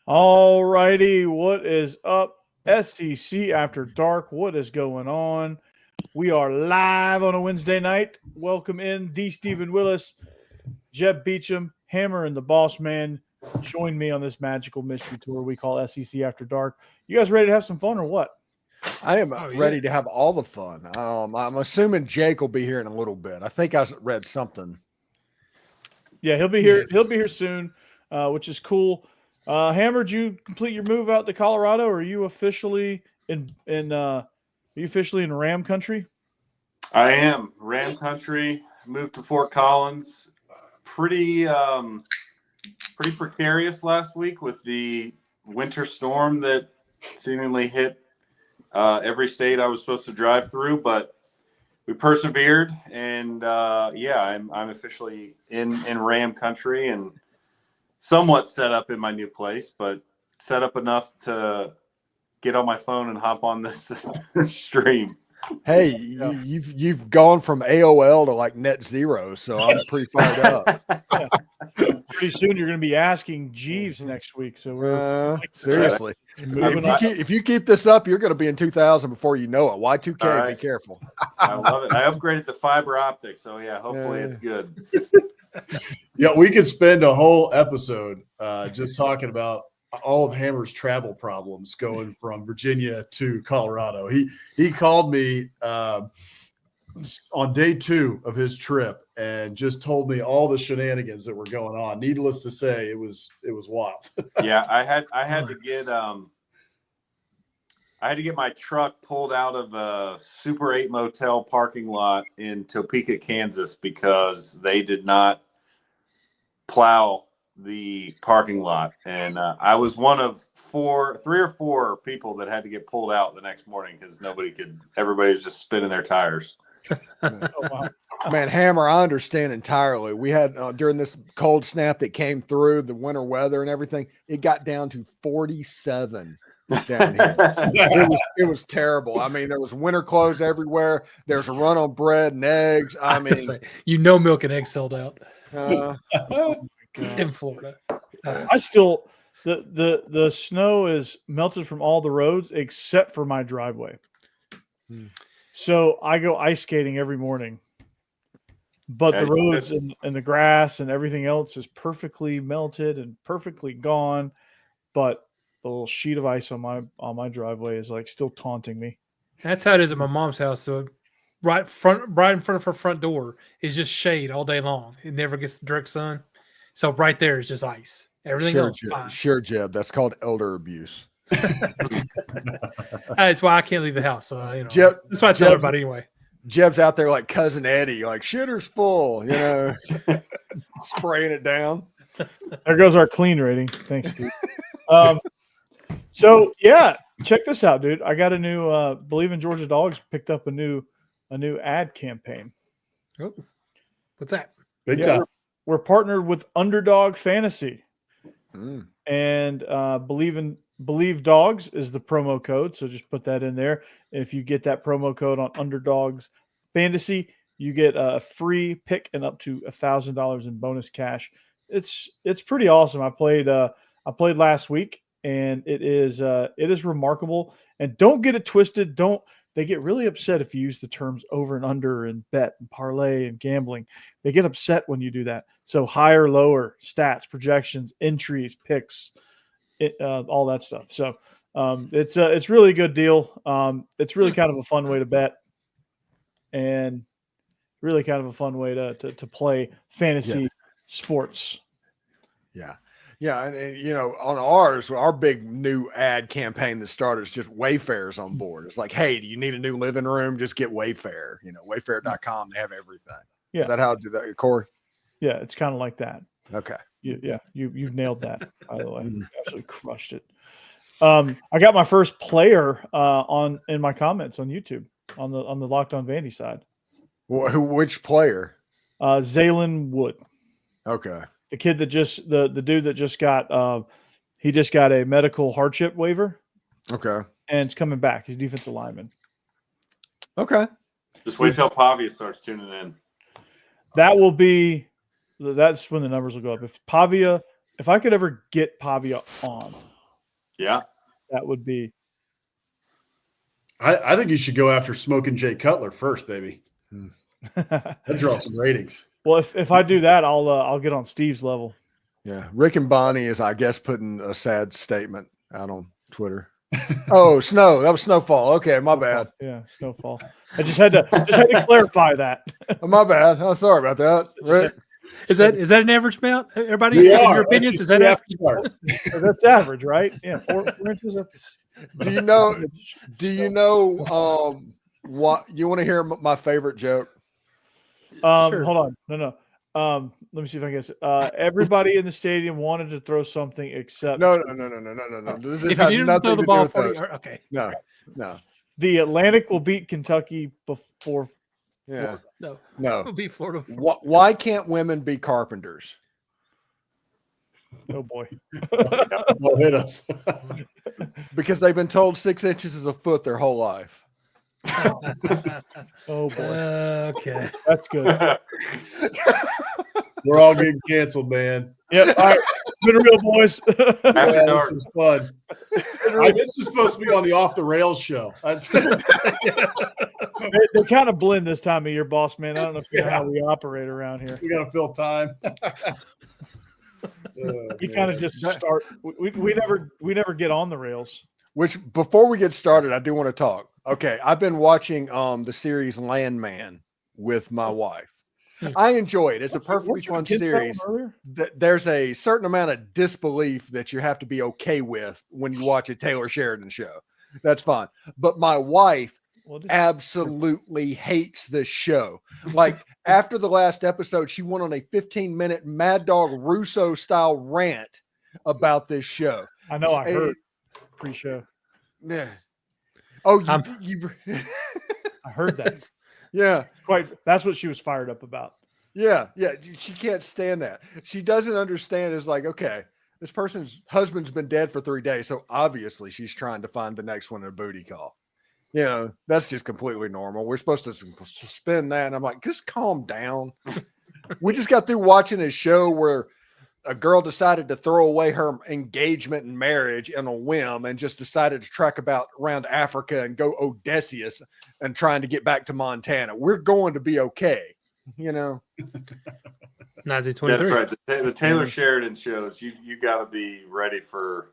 All righty, what is up, SEC After Dark? What is going on? We are live on a Wednesday night. Welcome in D. Stephen Willis, Jeb Beecham, Hammer, and the Boss Man. Join me on this magical mystery tour we call SEC After Dark. You guys ready to have some fun or what? I am ready to have all the fun. I'm assuming Jake will be here in a little bit. I think I read something. Yeah, he'll be here. He'll be here soon, which is cool. Hammer, did you complete your move out to Colorado, or are you officially in Ram country? I am Ram country. Moved to Fort Collins. Pretty precarious last week with the winter storm that seemingly hit every state I was supposed to drive through, but we persevered, and I'm officially in Ram country and somewhat set up in my new place, but set up enough to get on my phone and hop on this stream. Hey, you've gone from AOL to like net zero, so I'm pretty fired up. Pretty soon you're going to be asking Jeeves next week. So we're seriously, if you keep this up, you're going to be in 2000 before you know it. Y2K, right. Be careful. I love it. I upgraded to fiber optic, so yeah, hopefully it's good. Yeah, we could spend a whole episode just talking about all of Hammer's travel problems going from Virginia to Colorado. He called me on day 2 of his trip and just told me all the shenanigans that were going on. Needless to say, it was wild. Yeah, I had to get my truck pulled out of a Super 8 motel parking lot in Topeka, Kansas, because they did not plow the parking lot, and I was one of 3 or 4 people that had to get pulled out the next morning because everybody was just spinning their tires. Man, Hammer, I understand entirely. We had during this cold snap that came through, the winter weather and everything, it got down to 47 down here. It was terrible. I mean, there was winter clothes everywhere. There's a run on bread and eggs. I mean, milk and eggs sold out in Florida. I still the snow is melted from all the roads except for my driveway. So I go ice skating every morning, but the roads and the grass and everything else is perfectly melted and perfectly gone. But the little sheet of ice on my driveway is like still taunting me. That's how it is at my mom's house. So right in front of her front door is just shade all day long. It never gets direct sun. So right there is just ice. Everything else is fine. Sure, Jeb. That's called elder abuse. That's why I can't leave the house. So Jeb, that's why I tell everybody anyway. Jeb's out there like Cousin Eddie, like shitter's full, spraying it down. There goes our clean rating. Thanks, dude. So yeah, check this out, dude. I got a new Believe in Georgia Dogs picked up a new ad campaign. Oh, what's that? Big time. We're partnered with Underdog Fantasy, and Believe Dogs is the promo code. So just put that in there. If you get that promo code on Underdogs Fantasy, you get a free pick and up to $1,000 in bonus cash. It's pretty awesome. I played last week, and it is remarkable. And don't get it twisted. They get really upset if you use the terms over and under and bet and parlay and gambling. They get upset when you do that. So higher, lower, stats, projections, entries, picks, all that stuff. So it's really a good deal. It's really kind of a fun way to bet, and really kind of a fun way to play fantasy sports. Yeah. Yeah, and on our big new ad campaign that started is just Wayfair's on board. It's like, hey, do you need a new living room? Just get Wayfair. Wayfair.com. They have everything. Yeah. Is that how I do that, Corey? Yeah, it's kind of like that. Okay. You've nailed that. By the way, you absolutely crushed it. I got my first player in my comments on YouTube on the Locked On Vandy side. Which player? Zaylen Wood. Okay. The kid that the dude that just got he just got a medical hardship waiver. Okay. And it's coming back. He's defensive lineman. Okay. Just wait till Pavia starts tuning in. That's when the numbers will go up. If I could ever get Pavia on, Yeah. That would be. I think you should go after Smoking Jay Cutler first, baby. That'd draw some ratings. Well, if I do that, I'll get on Steve's level. Yeah, Rick and Bonnie is, I guess, putting a sad statement out on Twitter. Oh, snow. That was snowfall. Okay, my bad. Yeah, snowfall. I just had to clarify that. Oh, my bad. Oh, sorry about that. Rick. Is that an average amount? Everybody, We in are. your Let's opinions, just is that see average? after dark. That's average, right? Yeah, 4 inches. That's. Do you know? Do you know? What you want to hear? My favorite joke. Sure. Hold on. No. Let me see if I can guess it. Everybody in the stadium wanted to throw something except No. This If you has needed to nothing throw to the do ball with 40, those. okay. No. the Atlantic will beat Kentucky before. Yeah. No, No. it'll be Florida. Why can't women be carpenters? Oh boy. Don't hit us. Because they've been told 6 inches is a foot their whole life. Oh boy. Okay. That's good. We're all getting canceled, man. Yep. All right. Been real, boys. After Yeah, dark. this is fun. This is supposed to be on the Off the Rails show. That's they kind of blend this time of year, boss man. I don't know if you know how we operate around here. we got to fill time. We kind of just start. We never get on the rails. Which, before we get started, I do want to talk. Okay, I've been watching the series Landman with my wife. I enjoy it. It's a perfectly fun series. There's a certain amount of disbelief that you have to be okay with when you watch a Taylor Sheridan show. That's fine. But my wife absolutely hates this show. Like, after the last episode, she went on a 15-minute Mad Dog Russo style rant about this show. I know. I heard pre-show. Yeah. Oh, you I heard that. yeah. That's what she was fired up about. Yeah. She can't stand that. She doesn't understand. It's like, okay, this person's husband's been dead for 3 days, so obviously she's trying to find the next one in a booty call. You know, that's just completely normal. We're supposed to suspend that. And I'm like, just calm down. We just got through watching a show where a girl decided to throw away her engagement and marriage in a whim and just decided to trek around Africa and go Odysseus and trying to get back to Montana. We're going to be okay, you know? 1923. That's right. The Taylor Sheridan shows, you got to be ready for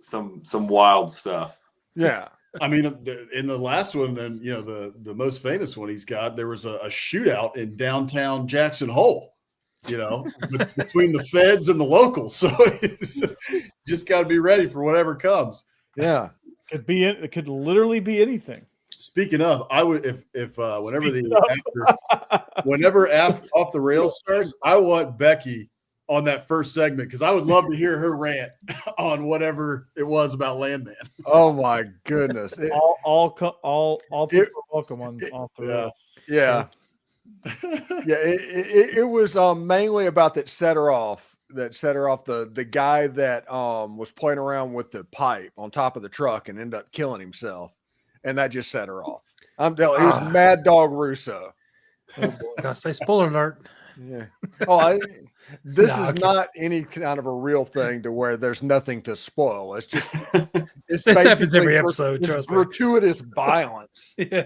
some wild stuff. Yeah. I mean, in the last one, then the most famous one he's got, there was a shootout in downtown Jackson Hole. Between the feds and the locals, so it's just got to be ready for whatever comes. Yeah, it could literally be anything. Speaking of, I would if whenever Off the Rails starts, I want Becky on that first segment because I would love to hear her rant on whatever it was about Landman. Oh my goodness! All people are welcome on Off the Rails. Yeah. It was mainly about that set her off the guy that was playing around with the pipe on top of the truck and ended up killing himself, and that just set her off. I'm telling you, it was Mad Dog Russo. Gotta say spoiler alert. Yeah. This is not any kind of a real thing to where there's nothing to spoil. It's just this happens every episode. It's gratuitous violence. Yeah.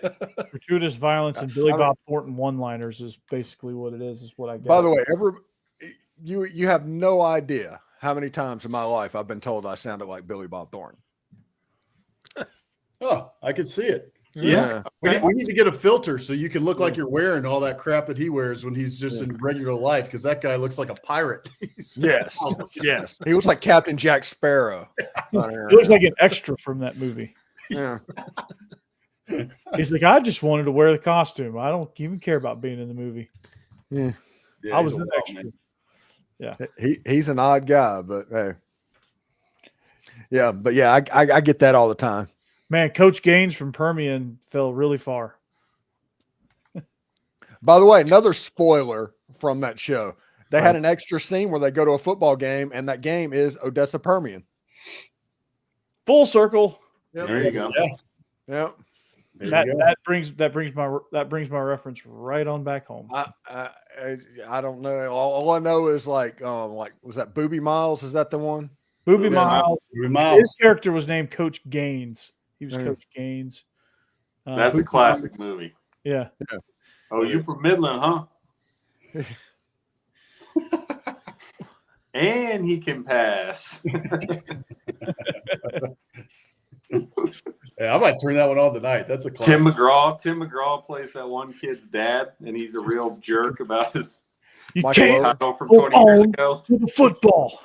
Gratuitous violence and Billy Bob Thornton one-liners is basically what it is what I get. By the way, you have no idea how many times in my life I've been told I sounded like Billy Bob Thornton. Oh, I could see it. Yeah. We need to get a filter so you can look like you're wearing all that crap that he wears when he's just in regular life, because that guy looks like a pirate. Yes. Yes. He looks like Captain Jack Sparrow. He looks like an extra from that movie. Yeah. He's like, I just wanted to wear the costume. I don't even care about being in the movie. Yeah. I was an extra. Man. Yeah. He's an odd guy, but hey. Yeah, but yeah, I get that all the time. Man, Coach Gaines from Permian fell really far. By the way, another spoiler from that show. They had an extra scene where they go to a football game, and that game is Odessa Permian. Full circle. Yep. There you go. Yeah. Yep. That brings my reference right on back home. I don't know. All I know is like was that Booby Miles? Is that the one? Booby Yeah, Miles. Booby Miles. His character was named Coach Gaines. He was Mm. Coach Gaines. That's a Booby classic movie. Yeah. Oh, you from Midland, huh? And he can pass. Yeah, I might turn that one on tonight. That's a classic. Tim McGraw plays that one kid's dad, and he's a real jerk about his You Michael can't Owen. title from go 20 years on ago. to the football.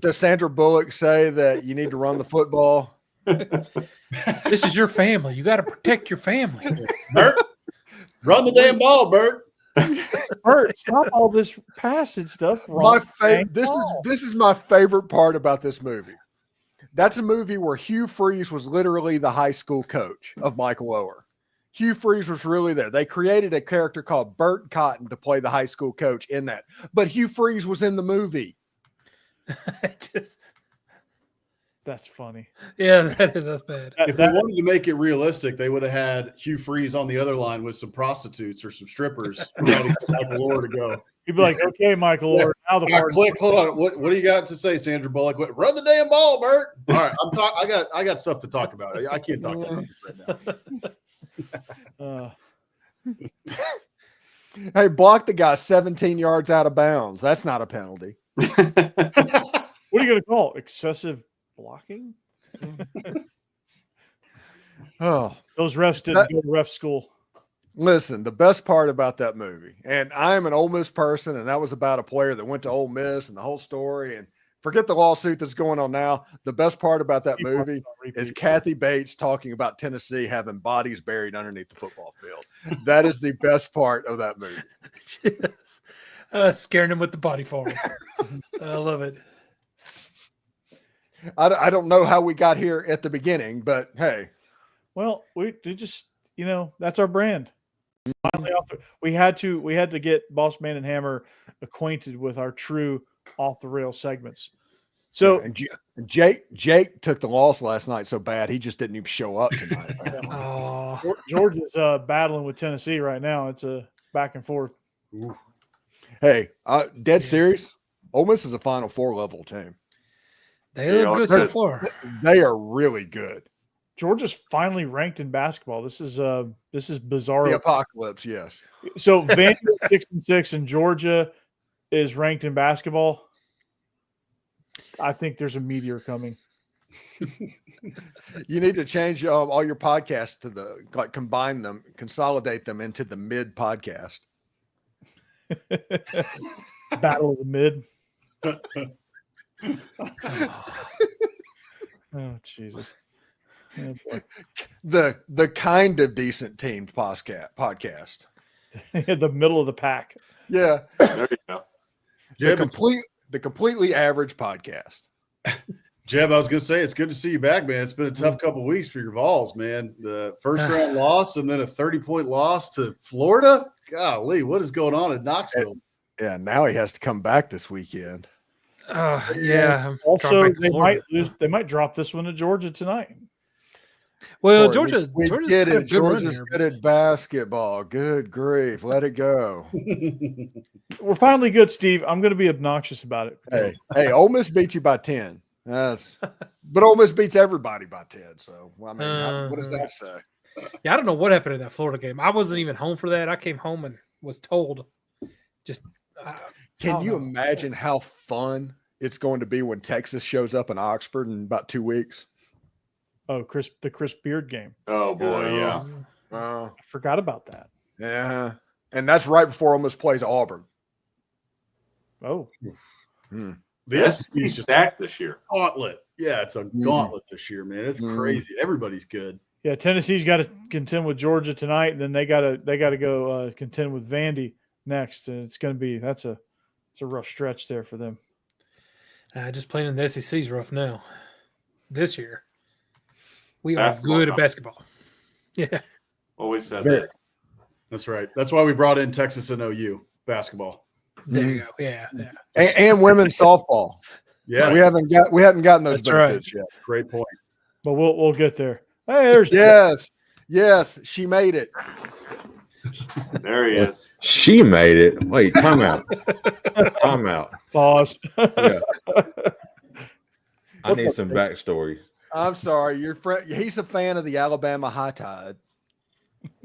Does Sandra Bullock say that you need to run the football? This is your family. You got to protect your family. Bert, run the damn ball, Bert. Bert, stop all this passing stuff. My Wrong favorite. dang This ball. is my favorite part about this movie. That's a movie where Hugh Freeze was literally the high school coach of Michael Oher. Hugh Freeze was really there. They created a character called Bert Cotton to play the high school coach in that, but Hugh Freeze was in the movie. Just, That's funny. yeah, that's bad. If they wanted to make it realistic, they would have had Hugh Freeze on the other line with some prostitutes or some strippers ready for Michael Oher to go. You'd be like, okay, Michael, Yeah. Oher, now the All right, party. click. Hold on. What do you got to say, Sandra Bullock? Run the damn ball, Bert. All right, I got stuff to talk about. I can't talk about this right now. Hey, block the guy 17 yards out of bounds. That's not a penalty. What are you going to call it? Excessive blocking? Oh, Those refs didn't go to ref school. listen, the best part about that movie, and I am an Ole Miss person, and that was about a player that went to Ole Miss and the whole story. And forget the lawsuit that's going on now. The best part about that movie is Kathy Bates talking about Tennessee having bodies buried underneath the football field. That is the best part of that movie. Yes. Scaring him with the body farm. I love it. I don't know how we got here at the beginning, but hey, Well, we just, that's our brand. Finally we had to get Boss Man and Hammer acquainted with our true off the rail segments. So and Jake took the loss last night so bad he just didn't even show up tonight. Oh, Georgia's battling with Tennessee right now. It's a back and forth. Hey, dead serious. Ole Miss is a Final Four level team. they look good so far. They are really good. Georgia's finally ranked in basketball. This is bizarre. The apocalypse, yes. So Vandy 6-6 and Georgia is ranked in basketball. I think there's a meteor coming. You need to change all your podcasts to combine them, consolidate them into the mid podcast. Battle of the mid. Oh Jesus. Oh, boy. The kind of decent teamed podcast. The middle of the pack. Yeah. There you go. The completely average podcast. Jeb, I was going to say, it's good to see you back, man. It's been a tough couple of weeks for your Vols, man. The first round loss and then a 30-point loss to Florida. Golly, what is going on in Knoxville? Yeah, now he has to come back this weekend. Yeah. I'm Also, trying back to they Florida. might lose. They might drop this one to Georgia tonight. Well, Boy, we Georgia's get had a it. good run Georgia's here. good at basketball. Good grief. Let it go. We're finally good, Steve. I'm going to be obnoxious about it. Hey, Ole Miss beat you by 10. But Ole Miss beats everybody by 10. So, well, I mean, what does that say? Yeah, I don't know what happened in that Florida game. I wasn't even home for that. I came home and was told. Can you imagine how fun it's going to be when Texas shows up in Oxford in about 2 weeks? Oh, the Chris Beard game. Oh boy, yeah. I forgot about that. Yeah. And that's right before Ole Miss plays Auburn. Oh, The SEC SEC is just stacked this year. gauntlet. Yeah, it's a gauntlet this year, man. It's crazy. Everybody's good. yeah. Tennessee's got to contend with Georgia tonight, and then they got to go contend with Vandy next. And it's going to be it's a rough stretch there for them. Just playing in the SEC is rough now. This year, we are Basketball good at company. basketball. Yeah. Always said Very- that. That's right. That's why we brought in Texas and OU basketball. There you go. Yeah. And women's softball. Yes, We haven't gotten those That's right. benefits yet. great point. But we'll get there. Hey, there's Yes, she made it. There he is. She made it. Wait, time out. Time out. Pause. Yeah. I What's need up, some Chris? backstory. I'm sorry. Your friend, he's a fan of the Alabama High Tide.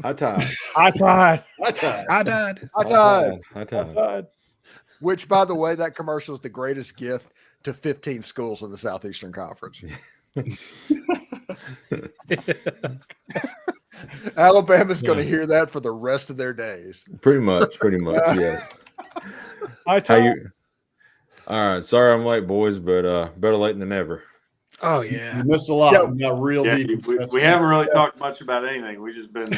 High tide. High tide. High tide. I died. High Tide. High High tide. tide. Which, by the way, that commercial is the greatest gift to 15 schools in the Southeastern Conference. Alabama's going to hear that for the rest of their days. Pretty much. Yes. High How tide. you? All right. Sorry I'm late, boys, but better late than never. Oh You yeah. missed a lot. Yeah. We got real Yeah, deep. we haven't really talked much about anything. We've just been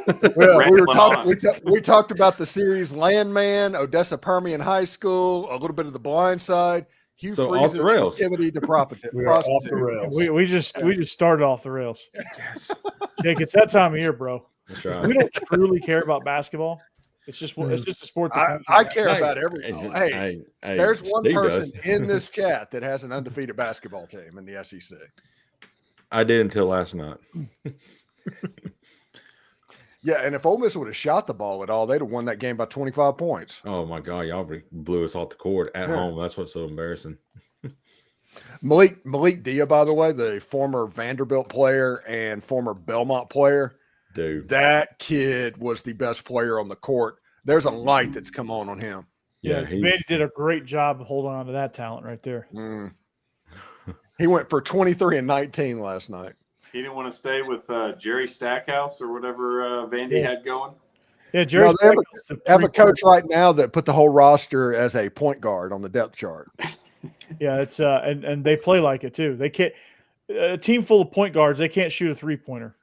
Well, we were Rambling talking. on. We talked about the series Landman, Odessa Permian High School, a little bit of the Blind Side, Hugh So off Freeze's the rails. captivity to We are off the prostitute. rails. We just started off the rails. Yes. Jake, it's that time of year, bro. That's We right. don't truly care about basketball. It's just a sport. That I care Hey, about everything. Hey, there's one Steve person does. in this chat that has an undefeated basketball team in the SEC. I did until last night. Yeah, and if Ole Miss would have shot the ball at all, they'd have won that game by 25 points. Oh my God, y'all blew us off the court at Yeah. home. That's what's so embarrassing. Malik Dia, by the way, the former Vanderbilt player and former Belmont player, Dude. that kid was the best player on the court. There's a light that's come on him. Yeah, he's- Vandy did a great job of holding on to that talent right there. Mm. He went for 23 and 19 last night. he didn't want to stay with Jerry Stackhouse or whatever Vandy Yeah. had going. Yeah, Jerry. No, they have a Stackhouse, coach right now that put the whole roster as a point guard on the depth chart. Yeah, it's and they play like it too. They can't. A team full of point guards, they can't shoot a 3-pointer.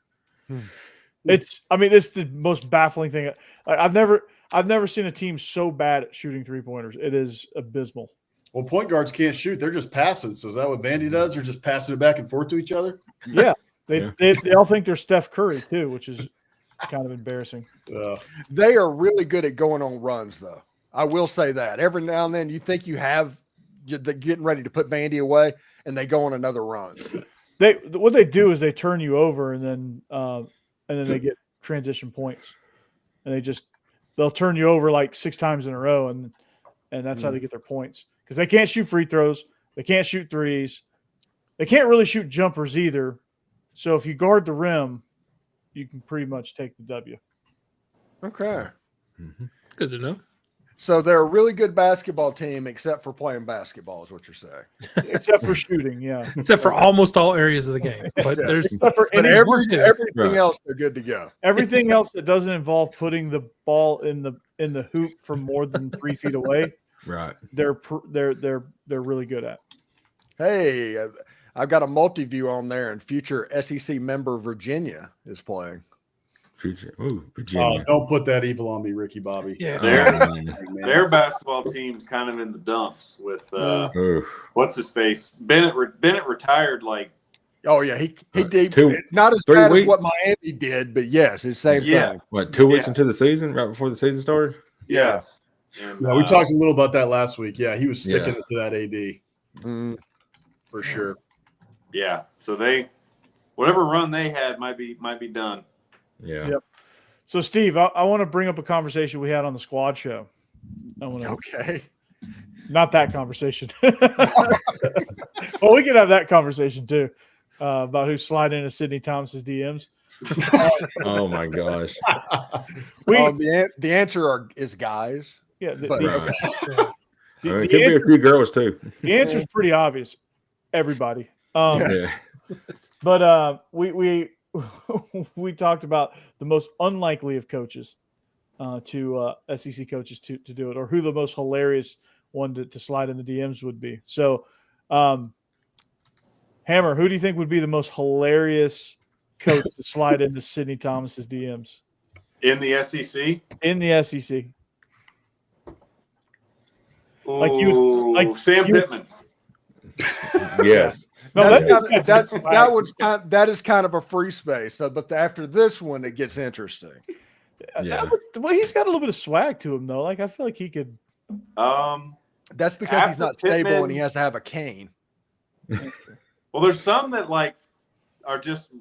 It's the most baffling thing. I've never seen a team so bad at shooting 3-pointers. It is abysmal. Well, point guards can't shoot; they're just passing. So is that what Vandy does? They're just passing it back and forth to each other. Yeah, Yeah. they all think they're Steph Curry too, which is kind of embarrassing. They are really good at going on runs, though. I will say that. Every now and then you think you have getting ready to put Vandy away, and they go on another run. What they do is they turn you over and then they get transition points, and they'll turn you over like 6 times in a row, and that's how they get their points, because they can't shoot free throws, they can't shoot threes, they can't really shoot jumpers either. So if you guard the rim, you can pretty much take the W. Okay. Good to know. So they're a really good basketball team, except for playing basketball, is what you're saying. Except for shooting, yeah. Except for almost all areas of the game. But Yeah. there's Except for But any, everything Right. else, they're good to go. everything else that doesn't involve putting the ball in the hoop from more than 3 feet away, Right. they're really good at. Hey, I've got a multi-view on there, and future SEC member Virginia is playing. Ooh, Oh, Virginia. don't put that evil on me, Ricky Bobby. yeah. Man. Their basketball team's kind of in the dumps with Oof. what's his face. Bennett retired like Oh yeah, he did 2 not as 3 bad as weeks. what Miami did, but yes, it's the same Yeah. thing. What, 2 weeks Yeah. into the season, right before the season started? yeah. And, Yeah, we talked a little about that last week. Yeah, he was sticking Yeah. it to that AD Mm. for sure. Yeah, so whatever run they had might be done. Yeah. Yep. So, Steve, I want to bring up a conversation we had on the squad show. I want to Okay. not that conversation. Well, we can have that conversation too about who's sliding into Sidney Thomas's DMs. Oh my gosh. We The answer is guys. yeah, but- Right. the It could be a answer, few girls too. the answer is pretty obvious. Everybody. Yeah. But we we talked about the most unlikely of coaches to SEC coaches to do it, or who the most hilarious one to slide in the DMs would be. So, Hammer, who do you think would be the most hilarious coach to slide into Sidney Thomas's DMs In the SEC? in the SEC? Like Ooh, you was- like Sam you was- Pittman. Yes. No, That is kind of a free space. But after this one, it gets interesting. Yeah. Well, he's got a little bit of swag to him, though. Like, I feel like he could. That's because he's After not stable Pittman- and he has to have a cane. Well, there's some that like are just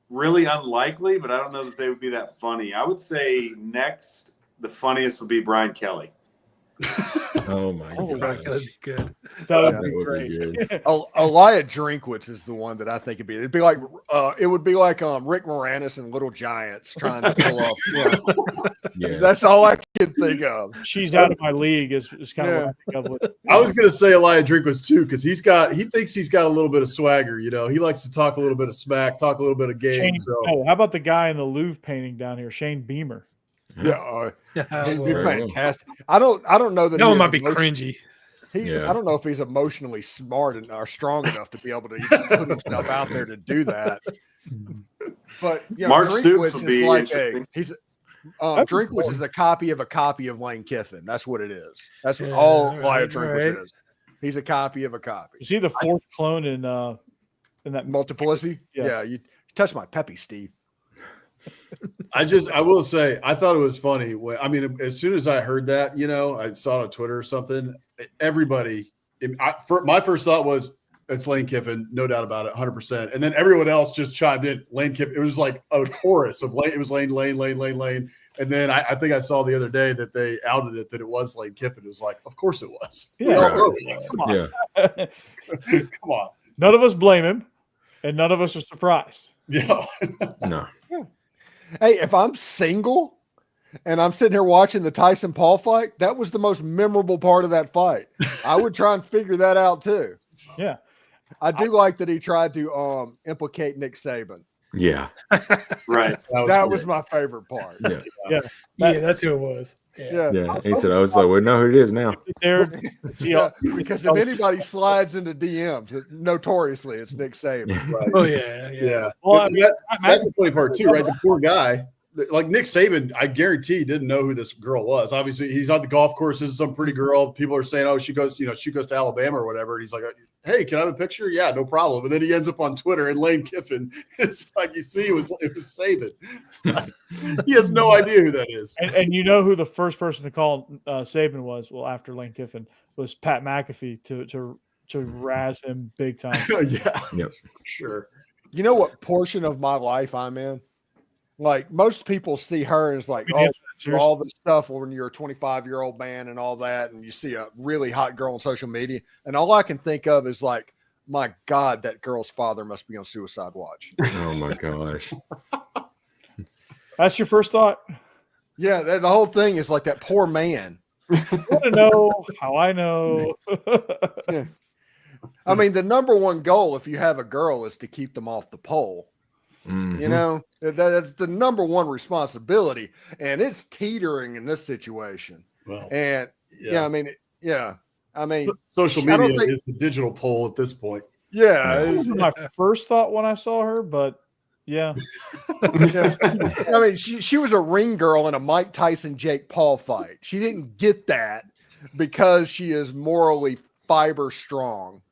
really unlikely, but I don't know that they would be that funny. I would say next, the funniest would be Brian Kelly. Oh my Oh, god. That'd be good. That would That be would great. be good. Elia Drinkwitz is the one that I think it'd be. It'd be like it would be like Rick Moranis and Little Giants trying to pull up. Yeah, Yeah. that's all I can think of. She's out of my league is kind of Yeah. what I think of with. I was gonna say Elijah Drinkwitz too, because he thinks he's got a little bit of swagger. You know, he likes to talk a little bit of smack, talk a little bit of game. Shane, So oh, how about the guy in the Louvre painting down here, Shane Beamer? Yeah, he'd be well. fantastic. I don't know that That he one is might be emotion- cringy. Yeah. I don't know if he's emotionally smart and or strong enough to be able to even put himself out there to do that. But Mark Stoops Drinkwitz would is be like interesting. Drinkwitz is a copy of Lane Kiffin. That's what it is. That's what all Elijah right, Drinkwitz right. is. He's a copy of a copy. You see the fourth clone in that Multiplicity? Yeah. Yeah, you touch my peppy, Steve. I will say, I thought it was funny. As soon as I heard that, I saw it on Twitter or something. Everybody, my first thought was it's Lane Kiffin, no doubt about it, 100%. And then everyone else just chimed in. Lane Kiffin. It was like a chorus of Lane. It was Lane. And then I think I saw the other day that they outed it that it was Lane Kiffin. It was like, of course it was. We all know it was. Come on. Yeah. Come on. None of us blame him, and none of us are surprised. Yeah. No. Hey, if I'm single and I'm sitting here watching the Tyson Paul fight, that was the most memorable part of that fight. I would try and figure that out too. Yeah. I do like that he tried to implicate Nick Saban. Yeah. Right. That was my favorite part. Yeah. Yeah, that's who it was. Yeah. Yeah. He said, I was like, we know who it is now. There, to see Yeah, how- because if anybody slides into DMs, notoriously it's Nick Saban. Oh yeah, yeah. Yeah. Well, That's the funny part too, right? The poor guy, like Nick Saban, I guarantee didn't know who this girl was. Obviously, he's on the golf course. This is some pretty girl. People are saying, "Oh, she goes to Alabama or whatever." And he's like, "Hey, can I have a picture?" Yeah, no problem. And then he ends up on Twitter, and Lane Kiffin, it's like you see, it was Saban. He has no idea who that is. and you know who the first person to call Saban was? Well, after Lane Kiffin was Pat McAfee to razz him big time. Yeah, Yep. sure. You know what portion of my life I'm in? Like most people see her as like, We oh, answer that seriously. all the stuff when you're a 25-year-old man and all that, and you see a really hot girl on social media, and all I can think of is like, my God, that girl's father must be on suicide watch. Oh my gosh. That's your first thought. Yeah, the whole thing is like that poor man. You want to know how I know? I mean, the number one goal if you have a girl is to keep them off the pole. Mhm. You know, that's the number one responsibility, and it's teetering in this situation. Well, And yeah, I mean, social I don't media think- is the digital poll at this point. yeah, That was my first thought when I saw her, but yeah, yeah. I mean, she was a ring girl in a Mike Tyson Jake Paul fight. She didn't get that because she is morally fiber strong.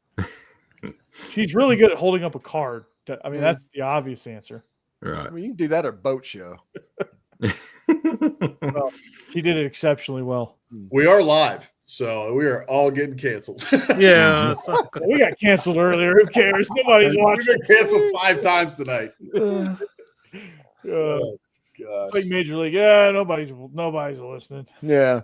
she's really good at holding up a card. I mean, Yeah. that's the obvious answer. I Right. mean, you can do that at a boat show. She did it exceptionally well. We are live, so we are all getting canceled. Yeah. so- We got canceled earlier. Who cares? Nobody's We've watching. been canceled 5 times tonight. Uh, Gosh. it's like Major League. Yeah, nobody's listening. Yeah.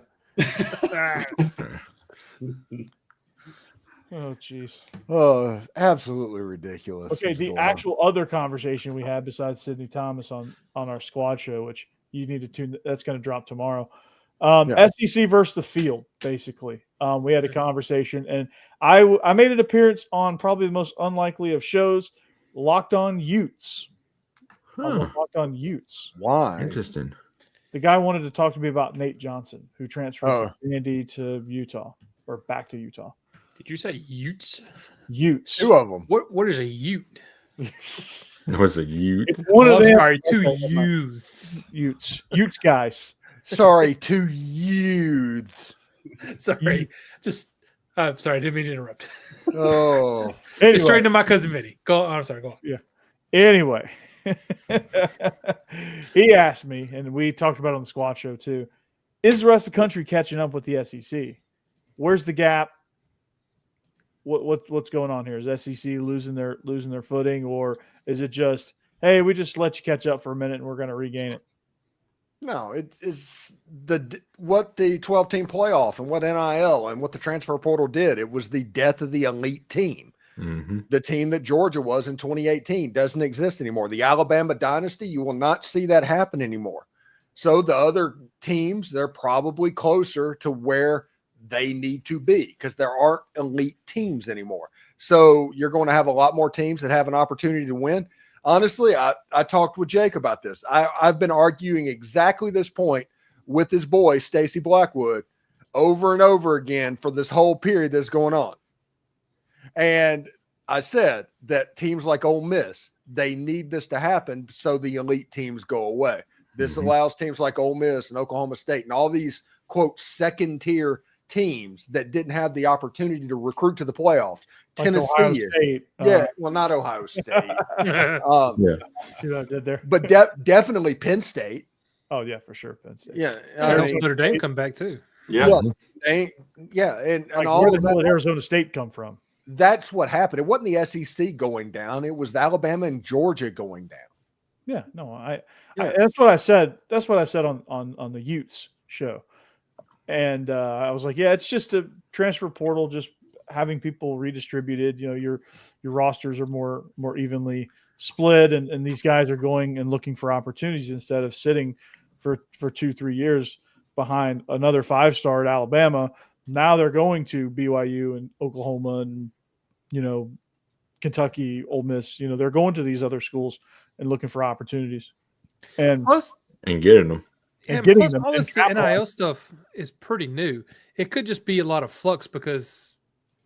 Oh, jeez. Oh, absolutely ridiculous. Okay, what's the going on. actual other conversation we had besides Sidney Thomas on our squad show, which you need to tune. That's going to drop tomorrow. Yeah. SEC versus the field, basically. We had a conversation, and I made an appearance on probably the most unlikely of shows, Locked On Utes. I was on Huh. Locked On Utes. Why? Interesting. The guy wanted to talk to me about Nate Johnson, who transferred Oh. from Indy to Utah or back to Utah. Did you say Utes? Utes. Two of them. What is a Ute? It was a Ute. It's one Oh, of I'm them. sorry, two Okay, never mind. Utes. Utes guys. Sorry, two youths. Sorry, just sorry, I didn't mean to interrupt. Oh, Anyway, Just straight to my cousin Vinny. Go. I'm sorry. Go on. Anyway, he asked me, and we talked about it on the squad show too. Is the rest of the country catching up with the SEC? Where's the gap? What's going on here? Is SEC losing their footing, or is it just, hey, we just let you catch up for a minute and we're going to regain it? No, it's what the 12-team playoff and what NIL and what the transfer portal did. It was the death of the elite team. Mm-hmm. The team that Georgia was in 2018 doesn't exist anymore. The Alabama dynasty, you will not see that happen anymore. So the other teams, they're probably closer to where they need to be because there aren't elite teams anymore. So you're going to have a lot more teams that have an opportunity to win. Honestly, I talked with Jake about this. I've been arguing exactly this point with his boy, Stacey Blackwood, over and over again for this whole period that's going on. And I said that teams like Ole Miss, they need this to happen so the elite teams go away. This allows teams like Ole Miss and Oklahoma State and all these, quote, second-tier teams that didn't have the opportunity to recruit to the playoffs. Like Tennessee, Ohio State, well, not Ohio State. See what I did there? But definitely Penn State. Oh yeah, for sure, Penn State. Yeah, Notre Dame come back too. Yeah. And Like, all where of the hell that. did Arizona State come from? That's what happened. It wasn't the SEC going down. It was Alabama and Georgia going down. Yeah, no, that's what I said. That's what I said on the Utes show, and I was like, yeah, it's just a transfer portal, just having people redistributed. You know, your rosters are more evenly split, and these guys are going and looking for opportunities instead of sitting for 2-3 years behind another 5-star at Alabama. Now they're going to BYU and Oklahoma and Kentucky, Ole Miss. They're going to these other schools and looking for opportunities, and getting them. and And getting plus, them all and this capitalizing. NIL stuff is pretty new. It could just be a lot of flux because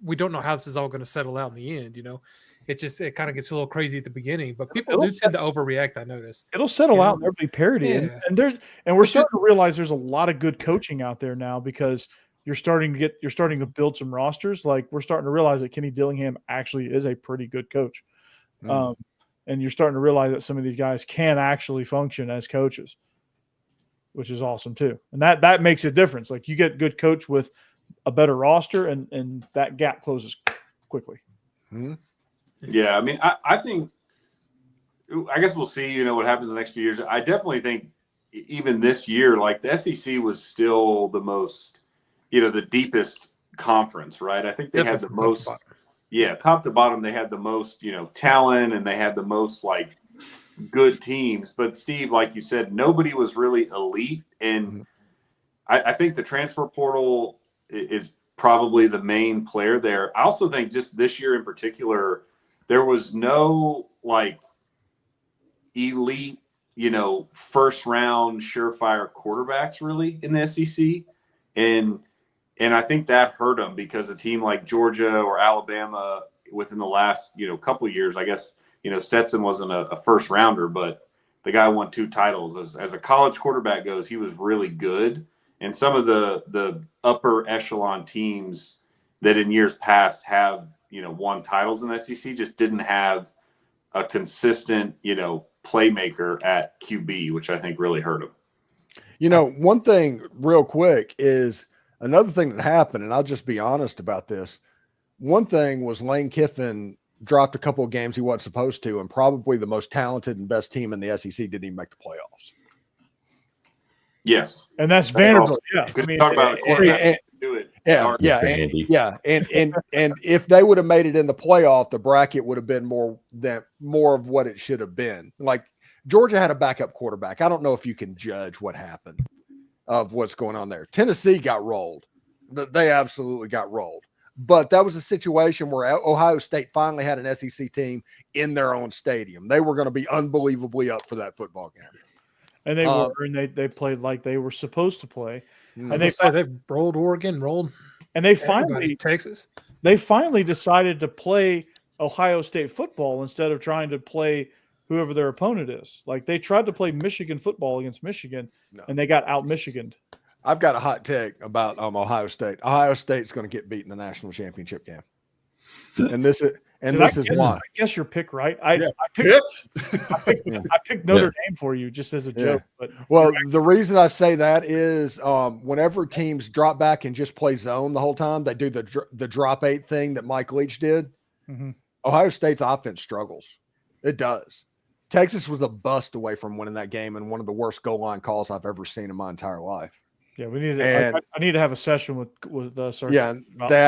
we don't know how this is all going to settle out in the end. It kind of gets a little crazy at the beginning, but people do tend to overreact. I notice. It'll settle Yeah. out and there'll be parity. Yeah. And we're starting to realize there's a lot of good coaching out there now because you're starting to build some rosters. Like we're starting to realize that Kenny Dillingham actually is a pretty good coach. And you're starting to realize that some of these guys can actually function as coaches, which is awesome too. And that makes a difference. Like you get good coach with a better roster and that gap closes quickly. Yeah, I mean, I think, I guess we'll see, what happens in the next few years. I definitely think even this year, like the SEC was still the most, the deepest conference, right? I think they had the most, top to bottom, they had the most, talent and they had the most like good teams. But Steve, like you said, nobody was really elite. And I think the transfer portal is probably the main player there. I also think just this year in particular, there was no like elite, first round surefire quarterbacks really in the SEC. And I think that hurt them because a team like Georgia or Alabama within the last, couple of years, I guess, Stetson wasn't a first rounder, but the guy won 2 titles. As a college quarterback goes, he was really good. And some of the upper echelon teams that in years past have, won titles in the SEC just didn't have a consistent, playmaker at QB, which I think really hurt him. One thing real quick is another thing that happened, and I'll just be honest about this. One thing was Lane Kiffin dropped a couple of games he wasn't supposed to, and probably the most talented and best team in the SEC didn't even make the playoffs. Yes. And that's Vanderbilt. Yeah. Because talk about a quarterback do it. And if they would have made it in the playoff, the bracket would have been more of what it should have been. Like Georgia had a backup quarterback. I don't know if you can judge what happened of what's going on there. Tennessee got rolled. They absolutely got rolled. But that was a situation where Ohio State finally had an SEC team in their own stadium. They were going to be unbelievably up for that football game. And they were, and they played like they were supposed to play. And they've rolled Oregon, and they finally Texas. They finally decided to play Ohio State football instead of trying to play whoever their opponent is. Like they tried to play Michigan football against Michigan, and they got out Michiganed. I've got a hot take about Ohio State. Ohio State's going to get beat in the national championship game, and this is why. I guess your pick, right? I picked Notre Dame for you just as a joke. But the reason I say that is whenever teams drop back and just play zone the whole time, they do the drop 8 thing that Mike Leach did. Ohio State's offense struggles. It does. Texas was a bust away from winning that game and one of the worst goal line calls I've ever seen in my entire life. Yeah, we need. And- I need to have a session with Sarkisian. Yeah, they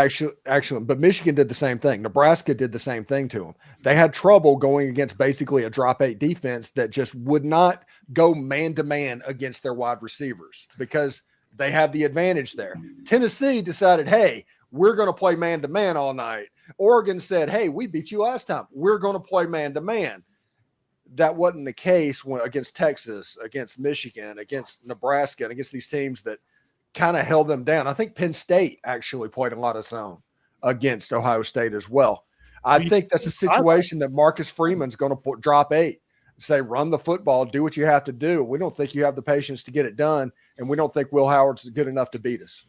actually, but Michigan did the same thing. Nebraska did the same thing to them. They had trouble going against basically a drop 8 defense that just would not go man to man against their wide receivers because they have the advantage there. Tennessee decided, hey, we're going to play man to man all night. Oregon said, hey, we beat you last time. We're going to play man to man. That wasn't the case when against Texas, against Michigan, against Nebraska, and against these teams that kind of held them down. I think Penn State actually played a lot of zone against Ohio State as well. I think that's a situation that Marcus Freeman's going to drop 8, say, run the football, do what you have to do. We don't think you have the patience to get it done, and we don't think Will Howard's good enough to beat us.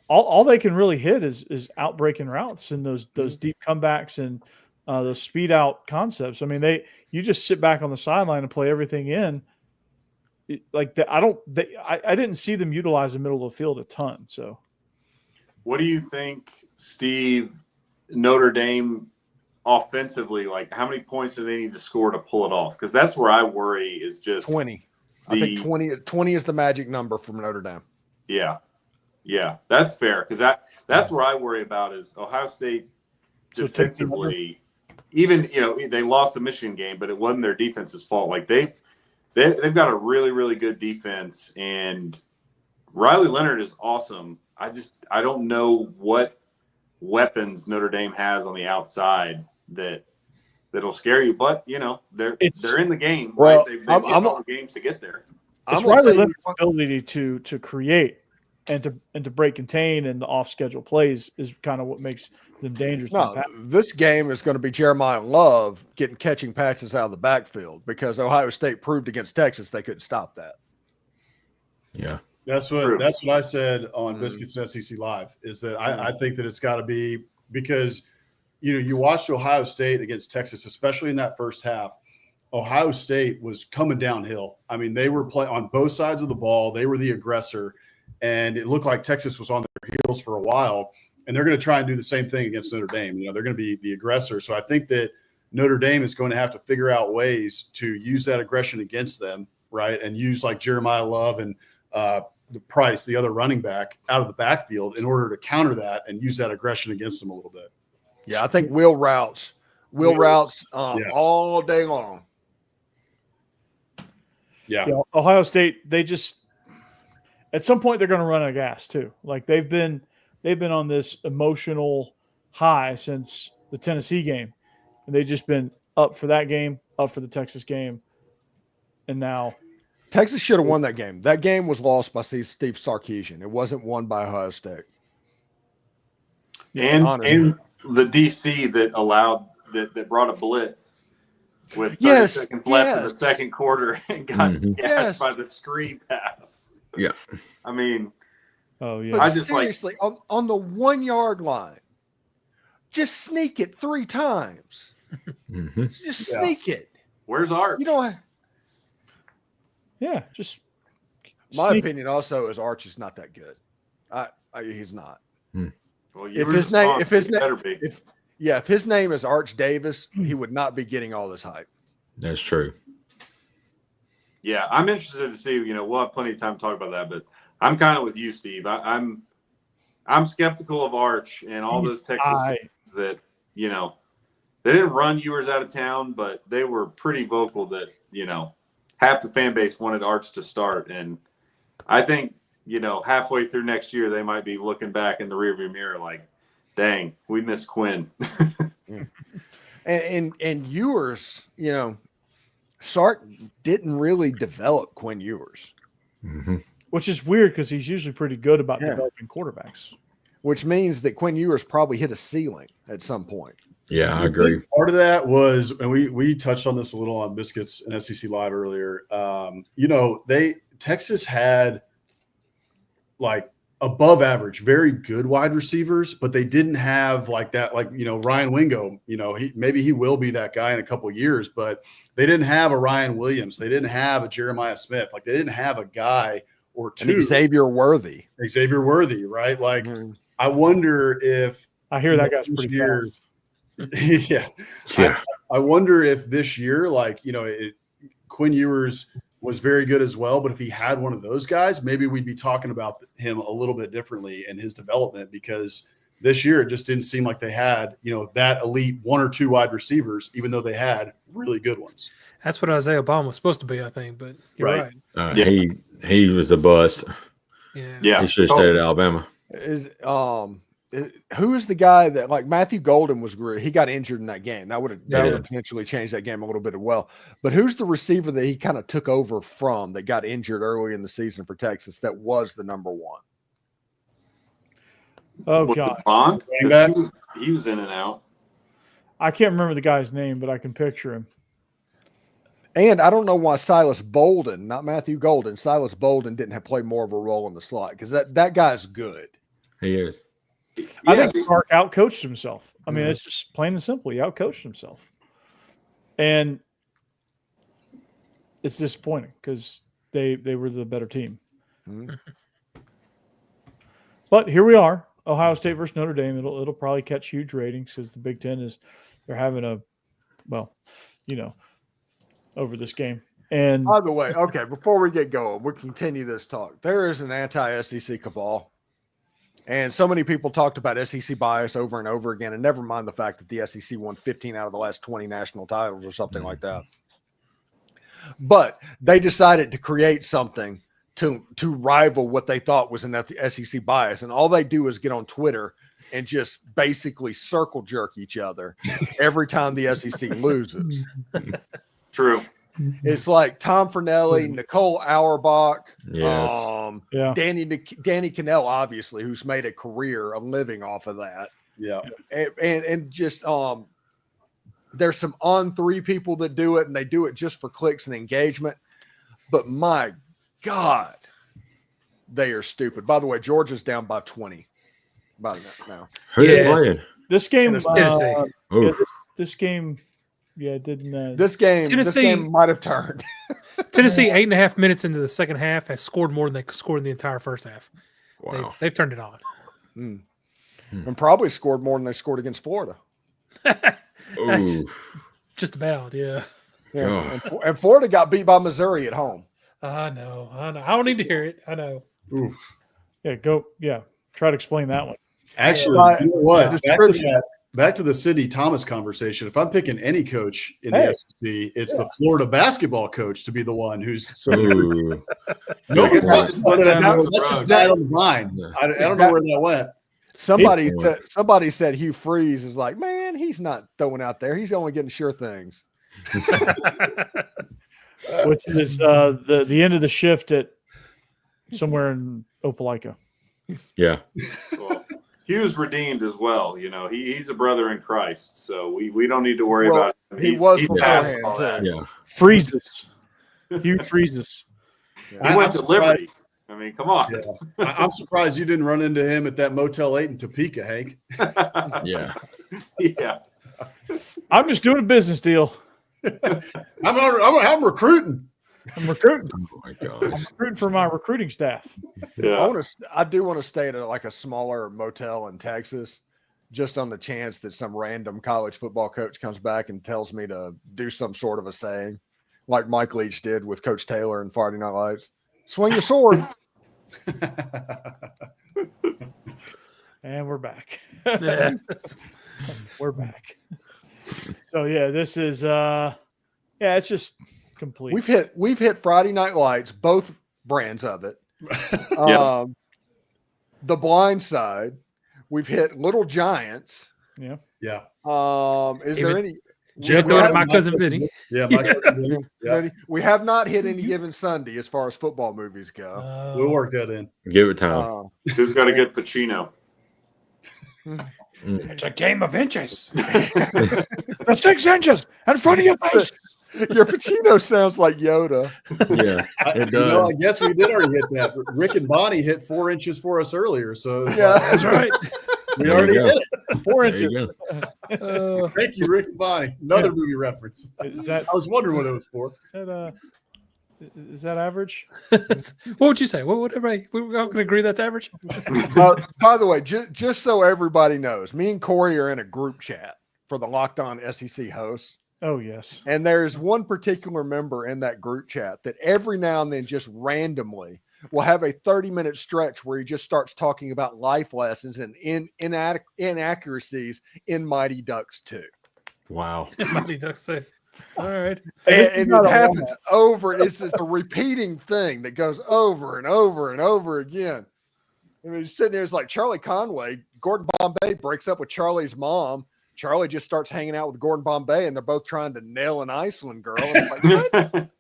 All they can really hit is outbreaking routes and those deep comebacks and those speed out concepts. I mean, you just sit back on the sideline and play everything in. Like that, I didn't see them utilize the middle of the field a ton. So, what do you think, Steve? Notre Dame offensively, like how many points do they need to score to pull it off? Because that's where I worry is just 20. I think 20 is the magic number from Notre Dame. Yeah, that's fair because that's where I worry about is Ohio State defensively. Even they lost the Michigan game, but it wasn't their defense's fault. Like they've got a really, really good defense, and Riley Leonard is awesome. I don't know what weapons Notre Dame has on the outside that'll scare you, but they're in the game. Well, right? They've all the games to get there. It's Riley Leonard's ability to create and to break contain and the off schedule plays is kind of what makes them dangerous. No, this game is going to be Jeremiah Love catching passes out of the backfield because Ohio State proved against Texas they couldn't stop that. Yeah. That's what I said on Biscuits and SEC Live is that I think that it's got to be because you watched Ohio State against Texas, especially in that first half. Ohio State was coming downhill. I mean, they were playing on both sides of the ball. They were the aggressor, and it looked like Texas was on their heels for a while. And they're going to try and do the same thing against Notre Dame. They're going to be the aggressor. So I think that Notre Dame is going to have to figure out ways to use that aggression against them, right? And use like Jeremiah Love and the Price, the other running back, out of the backfield in order to counter that and use that aggression against them a little bit. Yeah, I think Will routes all day long. Yeah. Ohio State, they just at some point they're going to run out of gas too. Like they've been on this emotional high since the Tennessee game, and they've just been up for that game, up for the Texas game, and now Texas should have won that game. That game was lost by Steve Sarkisian. It wasn't won by Ohio State. And the DC that brought a blitz with 30 seconds left in the second quarter and got gashed by the screen pass. Yeah. I mean, but I just seriously, on the 1 yard line, just sneak it 3 times. Just sneak it. Where's Arch? You know what? Yeah, just my opinion also is Arch is not that good. He's not. Well, if his name is Arch Davis, he would not be getting all this hype. That's true. Yeah, I'm interested to see. We'll have plenty of time to talk about that, but I'm kind of with you, Steve. I'm skeptical of Arch and all those Texas fans that they didn't run Ewers out of town, but they were pretty vocal that half the fan base wanted Arch to start, and I think halfway through next year they might be looking back in the rearview mirror like, dang, we missed Quinn. and Ewers, Sark didn't really develop Quinn Ewers, which is weird because he's usually pretty good about developing quarterbacks. Which means that Quinn Ewers probably hit a ceiling at some point. Yeah, I agree. Part of that was, and we touched on this a little on Biscuits and SEC Live earlier. Texas had like above average, very good wide receivers, but they didn't have like that, Ryan Wingo, maybe he will be that guy in a couple of years, but they didn't have a Ryan Williams. They didn't have a Jeremiah Smith. Like they didn't have a guy or two. And Xavier Worthy, right? Like, I wonder if I hear that guy's pretty fast. Yeah. I wonder if this year, Quinn Ewers was very good as well, but if he had one of those guys, maybe we'd be talking about him a little bit differently in his development, because this year it just didn't seem like they had, that elite 1 or 2 wide receivers, even though they had really good ones. That's what Isaiah Bond was supposed to be, I think. But you're Right. right. Yeah. He was a bust. Yeah. He should have stayed at Alabama. Who is the guy that, like, Matthew Golden was great? He got injured in that game. That would have potentially changed that game a little bit as well. But who's the receiver that he kind of took over from that got injured early in the season for Texas that was the number 1? Oh Was it God, Bond? Running back? He was in and out. I can't remember the guy's name, but I can picture him. And I don't know why Silas Bolden, not Matthew Golden, Silas Bolden didn't have played more of a role in the slot, because that guy's good. He is. I Yeah, think Sark outcoached himself. I mean, it's just plain and simple. He outcoached himself. And it's disappointing because they were the better team. Mhm. But here we are, Ohio State versus Notre Dame. It'll probably catch huge ratings because the Big Ten they're having over this game. And By the way, okay, before we get going, we'll continue this talk. There is an anti-SEC cabal. And so many people talked about SEC bias over and over again, and never mind the fact that the SEC won 15 out of the last 20 national titles or something like that. But they decided to create something to rival what they thought was an SEC bias. And all they do is get on Twitter and just basically circle jerk each other every time the SEC loses. True. It's like Tom Fornelli, Nicole Auerbach, Yes. yeah, Danny Cannell, obviously, who's made a career, a living off of that. Yeah. And just there's some On3 people that do it, and they do it just for clicks and engagement. But my God, they are stupid. By the way, Georgia's down by 20 by now. Who they Yeah. playing? this game, Tennessee. Oof. this game, it didn't. This game Tennessee- might have turned. Tennessee, 8.5 minutes into the second half, has scored more than they scored in the entire first half. Wow. They've turned it on. And probably scored more than they scored against Florida. That's Ooh. just about, yeah. Yeah. And Florida got beat by Missouri at home. I know. I don't need to hear it. I know. Oof. Try to explain that one. Actually, Yeah. you know what? Description. Back to the Sidney Thomas conversation. If I'm picking any coach in Hey. the SEC, it's the Florida basketball coach to be the one who's so Ooh. nobody Yeah. talks about it. Yeah. That's just died on the vine. Yeah. I don't know where that went. Somebody said Hugh Freeze is like, man, he's not throwing out there. He's only getting sure things. Which is the end of the shift at somewhere in Opelika. Yeah. Well, Hugh's redeemed as well. He's a brother in Christ, so we don't need to worry Well, about him. he He's was past beforehand, all too. that. Yeah. Freezes. Hugh freezes. He I'm went to Liberty. surprised. I mean, come on. I'm surprised you didn't run into him at that Motel 8 in Topeka, Hank. Yeah. Yeah. I'm just doing a business deal. I'm recruiting. I'm recruiting. Oh my gosh. Recruiting for my recruiting staff. Yeah. I do want to stay at a smaller motel in Texas, just on the chance that some random college football coach comes back and tells me to do some sort of a saying, like Mike Leach did with Coach Taylor in Friday Night Lights. Swing your sword. And we're back. Yeah. We're back. So yeah, this is it's just complete. We've hit Friday Night Lights, both brands of it. Yeah. The Blind Side. We've hit Little Giants. yeah. Yeah. Is there any? Jeff Going to have- my cousin Vinny. Yeah. My cousin Vinny. Yeah. We have not hit any given Sunday as far as football movies go. We'll work that in. Give it time. Who's got to get Pacino? It's a game of inches. The 6 inches in front of your face. Your Pacino sounds like Yoda. Yeah. It You know, does. I guess we did already hit that. Rick and Bonnie hit 4 inches for us earlier. So it's Yeah. like, That's right. we There already you go. hit it. 4 There inches. you go. Thank you, Rick and Bonnie. Another movie reference. Is that I was wondering what it was for. is that average? What would you say? What would everybody? We all can agree that's average. By the way, just so everybody knows, me and Corey are in a group chat for the Locked On SEC hosts. Oh yes. And there's one particular member in that group chat that every now and then just randomly will have a 30-minute stretch where he just starts talking about life lessons and inaccuracies in Mighty Ducks 2. Wow. Mighty Ducks say, all right. And it happens over. It's a repeating thing that goes over and over and over again. I mean, he's sitting there, it's like Charlie Conway, Gordon Bombay breaks up with Charlie's mom. Charlie just starts hanging out with Gordon Bombay, and they're both trying to nail an Iceland girl. And it's like, what?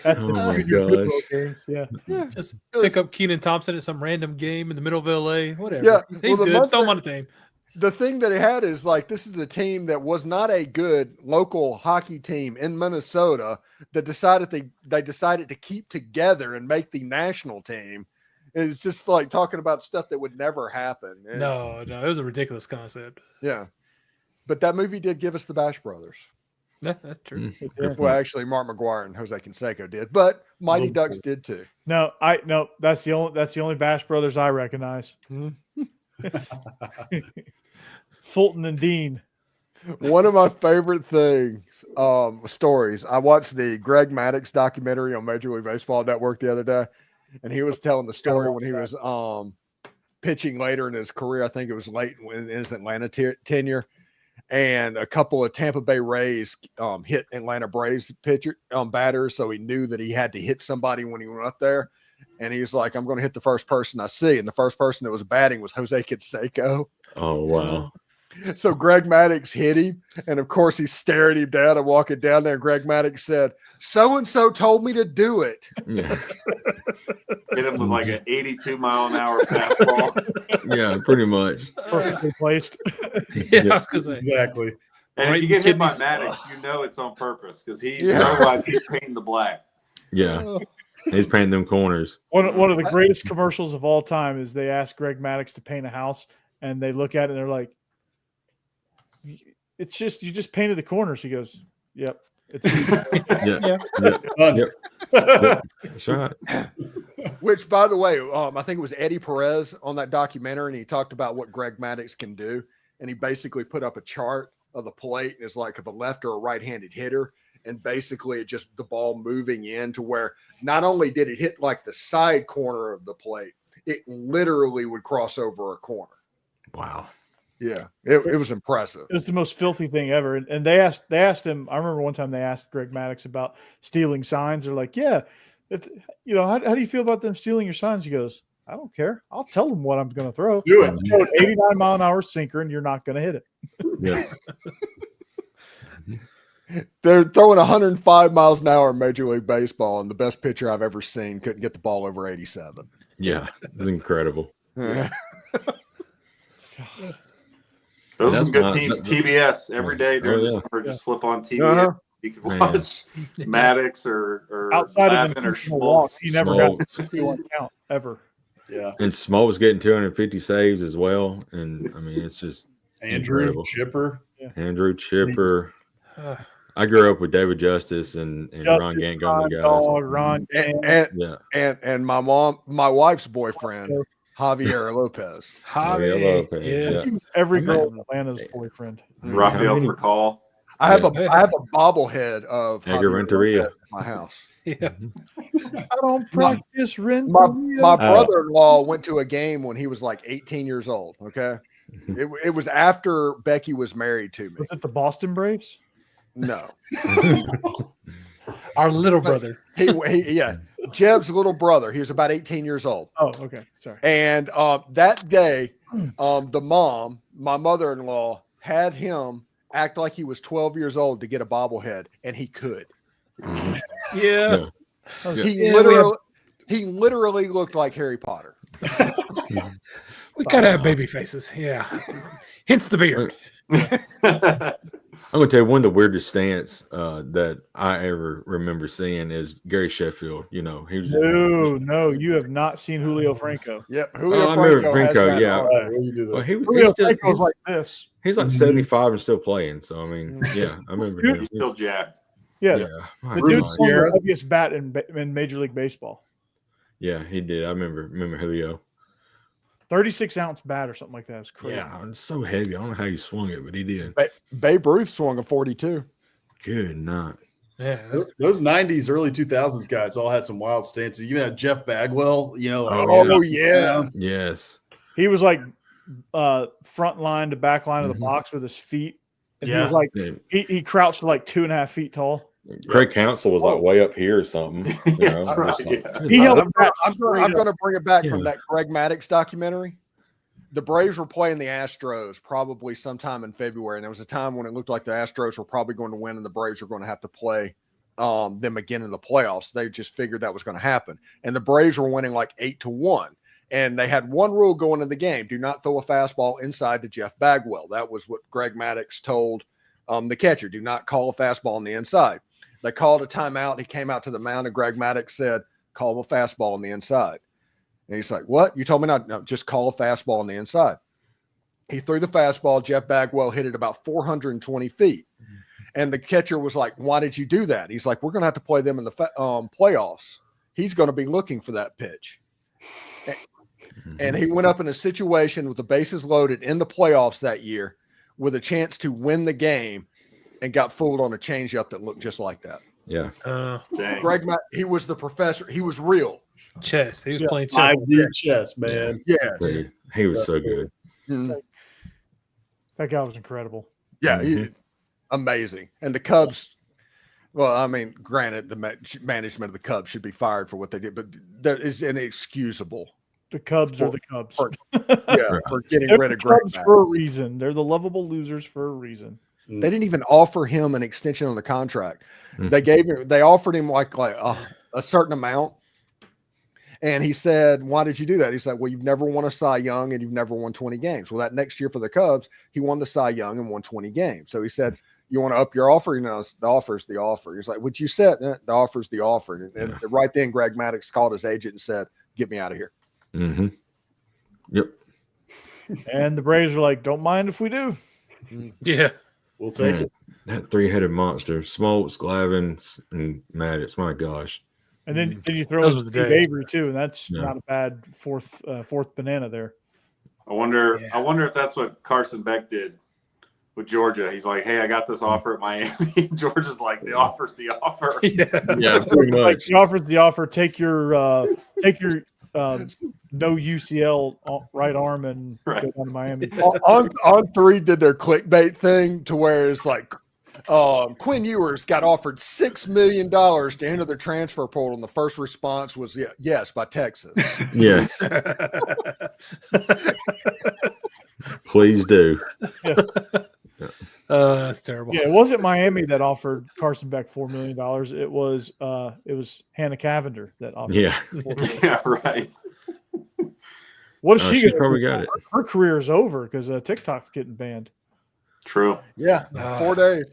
Oh my gosh. Games. Yeah. Just pick up Keenan Thompson at some random game in the middle of LA, whatever. Yeah, He's well, the good. Throw him Munster- on the team. The thing that it had is like, this is a team that was not a good local hockey team in Minnesota that they decided to keep together and make the national team. It's just like talking about stuff that would never happen. And, No, it was a ridiculous concept. yeah. But that movie did give us the Bash Brothers. That's true. Good Well, point. actually, Mark McGuire and Jose Canseco did, but Mighty Ducks did too. No, that's the only Bash Brothers I recognize. Fulton and Dean. One of my favorite stories. I watched the Greg Maddux documentary on Major League Baseball Network the other day, and he was telling the story when he was pitching later in his career. I think it was late in his Atlanta tenure, and a couple of Tampa Bay Rays hit Atlanta Braves batters, so he knew that he had to hit somebody when he went up there. And he's like, I'm going to hit the first person I see. And the first person that was batting was Jose Canseco. Oh wow. So Greg Maddux hit him. And of course, he's staring him down and walking down there. And Greg Maddux said, so-and-so told me to do it. Yeah. Hit him with like an 82-mile-an-hour fastball. Yeah, pretty much. Perfectly placed. Yeah, I was gonna say. Exactly. And Right if you get hit by kidneys. Maddox, you know it's on purpose because Yeah. otherwise he's painting the black. Yeah. He's painting them corners. One of the greatest commercials of all time is they ask Greg Maddux to paint a house, and they look at it and they're like, "It's just you just painted the corners." He goes, "Yep, it's Yeah. Done. Yep. That's right. Which, by the way, I think it was Eddie Perez on that documentary, and he talked about what Greg Maddux can do. And he basically put up a chart of the plate, and it's like of a left or a right-handed hitter. And basically it just the ball moving in to where not only did it hit like the side corner of the plate, it literally would cross over a corner. Wow. Yeah, it was impressive. It was the most filthy thing ever. And they asked him. I remember one time they asked Greg Maddux about stealing signs. They're like, "Yeah, how do you feel about them stealing your signs?" He goes, "I don't care. I'll tell them what I'm going to throw. Do it. Throw an 89-mile-an-hour sinker, and you're not going to hit it." Yeah. They're throwing 105 miles an hour in Major League Baseball, and the best pitcher I've ever seen couldn't get the ball over 87. Yeah. It's incredible. Yeah. Those are That's some good not- teams. that- TBS every day during Oh, the yeah. summer. Just flip on TV. Uh-huh. You can Man. watch Maddox or Outside of Lavin or intentional walks, Schmaltz. he never got Smoltz. the 51 count ever. Yeah. And Smoltz was getting 250 saves as well. And I mean, it's just Andrew Incredible. Chipper. Andrew Chipper. Uh, I grew up with David Justice and Ron Justice, Gant Ron guys. Dog, Ron And, Gant. and my wife's boyfriend, Javier Lopez. Javi, yeah, Lopez, yes. yeah. Every I girl mean- in Atlanta's boyfriend. Rafael How many- Furcal. I have Yeah. a bobblehead of Edgar Javier Renteria. Lopez at my house. Yeah. I don't practice My Renteria. brother-in-law went to a game when he was like 18 years old. Okay, it was after Becky was married to me. Was it the Boston Braves? No, Our little brother. yeah, Jeb's little brother. He was about 18 years old. Oh, okay. Sorry. And that day, my mother-in-law, had him act like he was 12 years old to get a bobblehead, and he could. Yeah. Yeah. He literally looked like Harry Potter. We gotta have baby faces. Yeah. Hence the beard. I'm gonna tell you one of the weirdest stance that I ever remember seeing is Gary Sheffield. You know, he was No, you have not seen Julio Franco. Yep. I Julio remember Franco, has Franco, that yeah. on. All right, what do you do well, there? Julio still, Franco's like this. he's like 75 and still playing. So I mean, yeah, I remember him. He's still jacked. Yeah. Yeah, my The dude's God. won Sierra. the heaviest bat in Major League Baseball. Yeah, he did. I remember Julio. 36-ounce bat or something like that. It's crazy. Yeah, it's so heavy. I don't know how he swung it, but he did. Babe Ruth swung a 42. Good night. Yeah. Those 90s, early 2000s guys all had some wild stances. You had Jeff Bagwell, Oh, yeah. Yes. He was like front line to back line of the Mhm. box with his feet. And Yeah. he was like Yeah. he crouched like 2.5 feet tall. Craig Counsell was like way up here or something. You know, That's right, just like, yeah. good He night. held I'm straight going to bring it back Yeah. from that Greg Maddox documentary. The Braves were playing the Astros probably sometime in February, and there was a time when it looked like the Astros were probably going to win, and the Braves were going to have to play them again in the playoffs. They just figured that was going to happen, and the Braves were winning like 8-1. And they had one rule going in the game: do not throw a fastball inside to Jeff Bagwell. That was what Greg Maddox told the catcher: do not call a fastball on the inside. They called a timeout. He came out to the mound, and Greg Maddox said, "Call him a fastball on the inside." And he's like, "What? You told me not? No, just call a fastball on the inside." He threw the fastball. Jeff Bagwell hit it about 420 feet. And the catcher was like, "Why did you do that?" He's like, "We're going to have to play them in the playoffs. He's going to be looking for that pitch." And he went up in a situation with the bases loaded in the playoffs that year with a chance to win the game and got fooled on a changeup that looked just like that. Yeah. Dang. Greg, he was the professor. He was real. Chess. He was playing chess. 5D chess, man. Yeah. Dude, he was so good. Mhm. That guy was incredible. Yeah. Mhm. Amazing. And the Cubs, well, I mean, granted, the management of the Cubs should be fired for what they did, but that is inexcusable. The Cubs are the Cubs. Yeah, for getting They're rid the of Greg Cubs Maddox. for a reason. They're the lovable losers for a reason. They didn't even offer him an extension on the contract. Mhm. They offered him like a certain amount. And he said, "Why did you do that?" He said, "Well, you've never won a Cy Young and you've never won 20 games." Well, that next year for the Cubs, he won the Cy Young and won 20 games. So he said, "You want to up your offer?" You know, the offer's the offer. He's like, "What you said, the offer's the offer." And right then, Greg Maddox called his agent and said, "Get me out of here." Mm-hmm. Yep. And the Braves are like, "Don't mind if we do." Yeah. We'll take Man, it. that three-headed monster, Smoltz, Glavin, and Maddox. My gosh. And then you throw Those in were the Steve days. Avery too, and that's Yeah. not a bad fourth banana there. I wonder Yeah. if that's what Carson Beck did with Georgia. He's like, "Hey, I got this offer at Miami." Georgia's like, "The offer's the offer." Yeah. Yeah, pretty Like much. the offer's the offer. Take your no UCL right arm and Right. go down to Miami. on three did their clickbait thing to where it's like Quinn Ewers got offered $6 million to enter the transfer portal, and the first response was yes by Texas. Yes. Please do. That's terrible. Yeah, it wasn't Miami that offered Carson Beck $4 million. It was Hannah Cavender that offered. Yeah. $4 million. Yeah, right. What is she She gonna probably do? got it. Her career is over because TikTok's getting banned. True. Yeah, Ah. 4 days.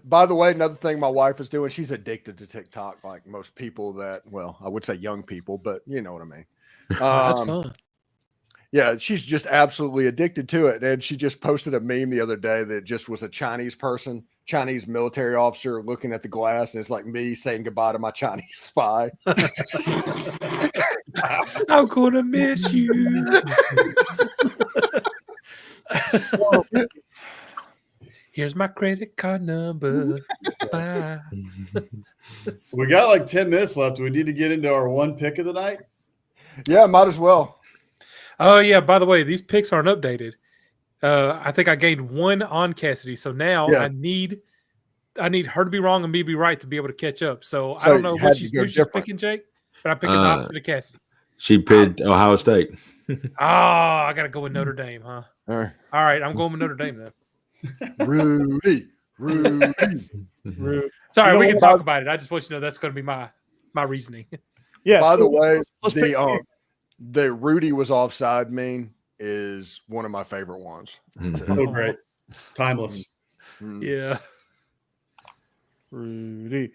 By the way, another thing my wife is doing, she's addicted to TikTok, like most people that, well, I would say young people, but you know what I mean. That's fun. Yeah, she's just absolutely addicted to it. And she just posted a meme the other day that just was a Chinese military officer looking at the glass, and it's like me saying goodbye to my Chinese spy. I'm gonna miss you. Here's my credit card number. Bye. We got like 10 minutes left. Do we need to get into our one pick of the night? Yeah, might as well. Oh yeah. By the way, these picks aren't updated. I think I gained one on Cassidy, so now Yeah. I need her to be wrong and me to be right to be able to catch up. So I So don't know you had what to she's go who she's different. picking, Jake, but I'm picking the opposite of Cassidy. She picked Ohio State. I gotta go with Notre Dame, huh? All right. All right, I'm going with Notre Dame then. Rudy. Rude. Sorry, You know we can what? talk about it. I just want you to know that's going to be my reasoning. Yeah. By so the way, let's pick- the Rudy was offside meme is one of my favorite ones. Mhm. Oh, great. Timeless. Yeah. Rudy.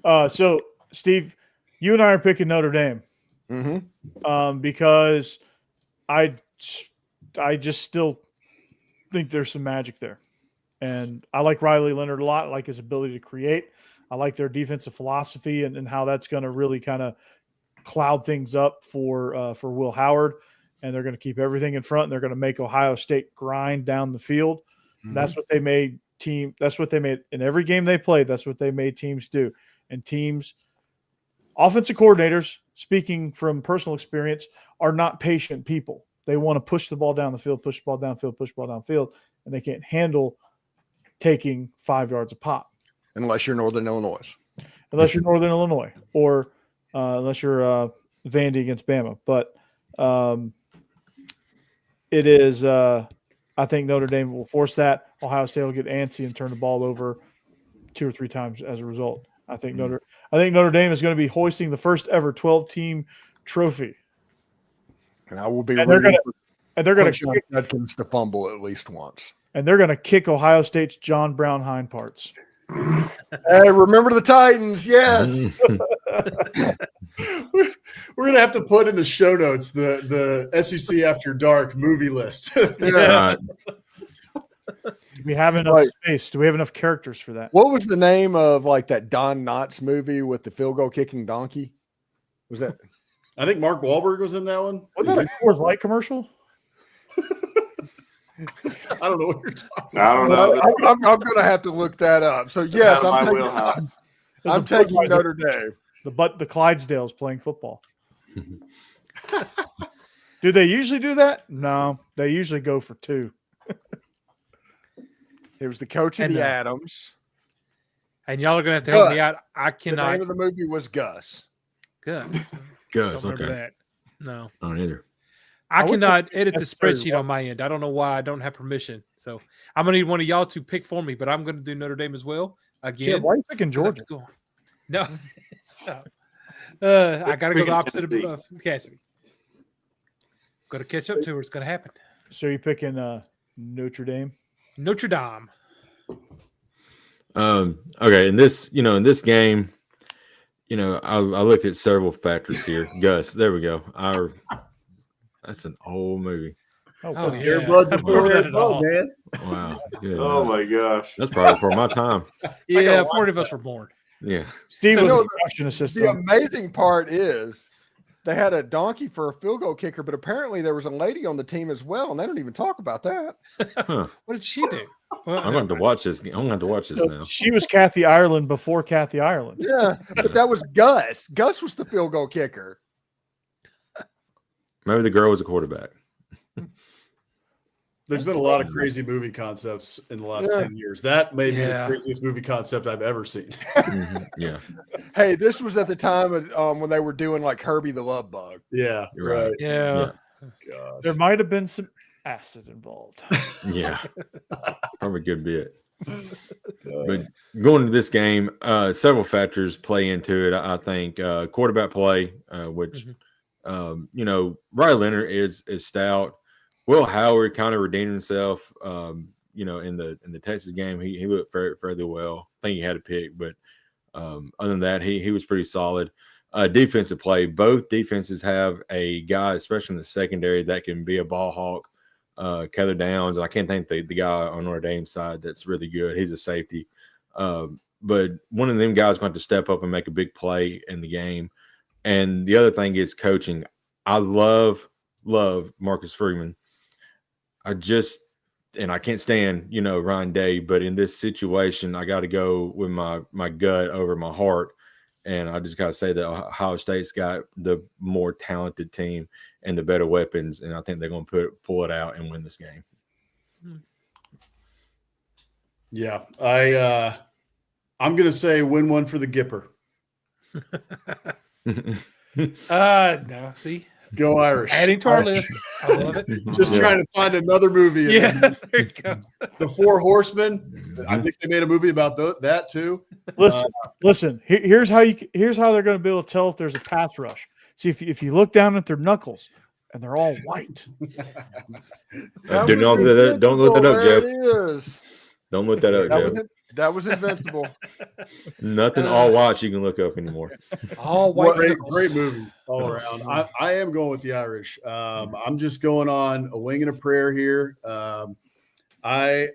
Oh. So Steve, you and I are picking Notre Dame. Mm-hmm. Because I just still think there's some magic there. And I like Riley Leonard a lot. I like his ability to create. I like their defensive philosophy and how that's going to really kind of cloud things up for Will Howard. and they're going to keep everything in front. And they're going to make Ohio State grind down the field. Mhm. That's what they made That's what they made in every game they played. That's what they made teams do. And teams, offensive coordinators, speaking from personal experience, are not patient people. They want to push the ball down the field, push the ball downfield, push the ball downfield, and they can't handle taking 5 yards a pop. Unless you're Northern Illinois. Unless you're Northern Illinois or unless you're Vandy against Bama. But it is I think Notre Dame will force that. Ohio State will get antsy and turn the ball over 2 or 3 times as a result. I think Notre Dame is going to be hoisting the first ever 12-team trophy. And I will be And they're rooting going for to Judkins to fumble at least once. and they're going to kick Ohio State's John Brown hind parts. Hey, remember the Titans? Yes. We're gonna have to put in the show notes the SEC After Dark movie list. Yeah. Do we have enough Right. space? Do we have enough characters for that? What was the name of like that Don Knotts movie with the field goal kicking donkey? Was that? I think Mark Wahlberg was in that one. Wasn't that a Coors Light commercial? I don't know what you're talking I don't know. I'm going to have to look that up. So yes, Out of my I'm taking, wheelhouse. I'm taking Notre Dame. The Clydesdales playing football. Do they usually do that? No, they usually go for 2. It was the coach of And, the uh, Adams. And y'all are gonna have to help Gus. me out. I The cannot. name of the movie was Gus. Gus. Gus, Don't remember okay. that. No, I don't either. I would cannot edit the that's very spreadsheet on my end. I don't know why I don't have permission. So I'm gonna need one of y'all to pick for me, but I'm gonna do Notre Dame as well. Yeah, Again, why are you picking 'cause I have Georgia? to go- No, so, I gotta go Pick the opposite Tennessee. of Cassidy. Gotta catch up to her. It's gonna happen. So you're picking Notre Dame? Notre Dame. Okay, in this game, I look at several factors here. Gus, there we go. That's an old movie. Oh, yeah. yeah. Blood I before remember their that at blood, all. man. Wow. Good. Oh my gosh. That's probably before my time. Yeah, watch 40 of us were born. Yeah. Steve So was no, the production The assistant. amazing part is they had a donkey for a field goal kicker, but apparently there was a lady on the team as well, and they don't even talk about that. Huh. What did she do? Well, I'm going to watch this. I'm going to have to watch this So now. she was Kathy Ireland before Kathy Ireland. Yeah, but that was Gus. Gus was the field goal kicker. Maybe the girl was a quarterback. There's been a lot of crazy movie concepts in the last Yeah. 10 years. That may be Yeah. the craziest movie concept I've ever seen. Mhm. Yeah. Hey, this was at the time of, when they were doing like Herbie the Love Bug. Yeah, You're right. yeah. God. There might have been some acid involved. Yeah. Probably a good bit. But going to this game, several factors play into it. I think quarterback play, which Riley Leonard is stout. Will Howard kind of redeemed himself. In the Texas game, he looked fairly well. I think he had a pick, but other than that, he was pretty solid. Defensive play, both defenses have a guy, especially in the secondary, that can be a ball hawk. Keller Downs, and I can't think the guy on Notre Dame's side that's really good. He's a safety. But one of them guys going to have to step up and make a big play in the game. And the other thing is coaching. I love Marcus Freeman. I can't stand, Ryan Day, but in this situation, I got to go with my gut over my heart. And I just got to say that Ohio State's got the more talented team and the better weapons. And I think they're going to pull it out and win this game. Yeah, I'm gonna say win one for the Gipper. No, see, Go Irish. adding to our list. I love it. Just Yeah. trying to find another movie. Yeah, there you go. The Four Horsemen. I think they made a movie about that too. Listen. Here's how they're going to be able to tell if there's a pass rush. See if you look down at their knuckles and they're all white. That Don't was look that up, Invincible. Jeff. There it is. Don't look that up, Jeff. That was invincible. Nothing all watch you can look up anymore. All white. Great, knuckles. great movies all around. I am going with the Irish. I'm just going on a wing and a prayer here. I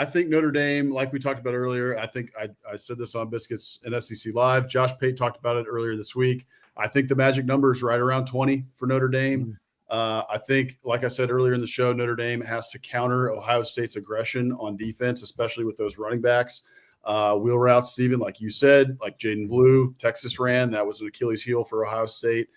think Notre Dame, like we talked about earlier, I think I said this on Biscuits and SEC Live. Josh Pate talked about it earlier this week. I think the magic number is right around 20 for Notre Dame. I think, like I said earlier in the show, Notre Dame has to counter Ohio State's aggression on defense, especially with those running backs. Wheel routes, Stephen, like you said, like Jaden Blue, Texas ran. That was an Achilles heel for Ohio State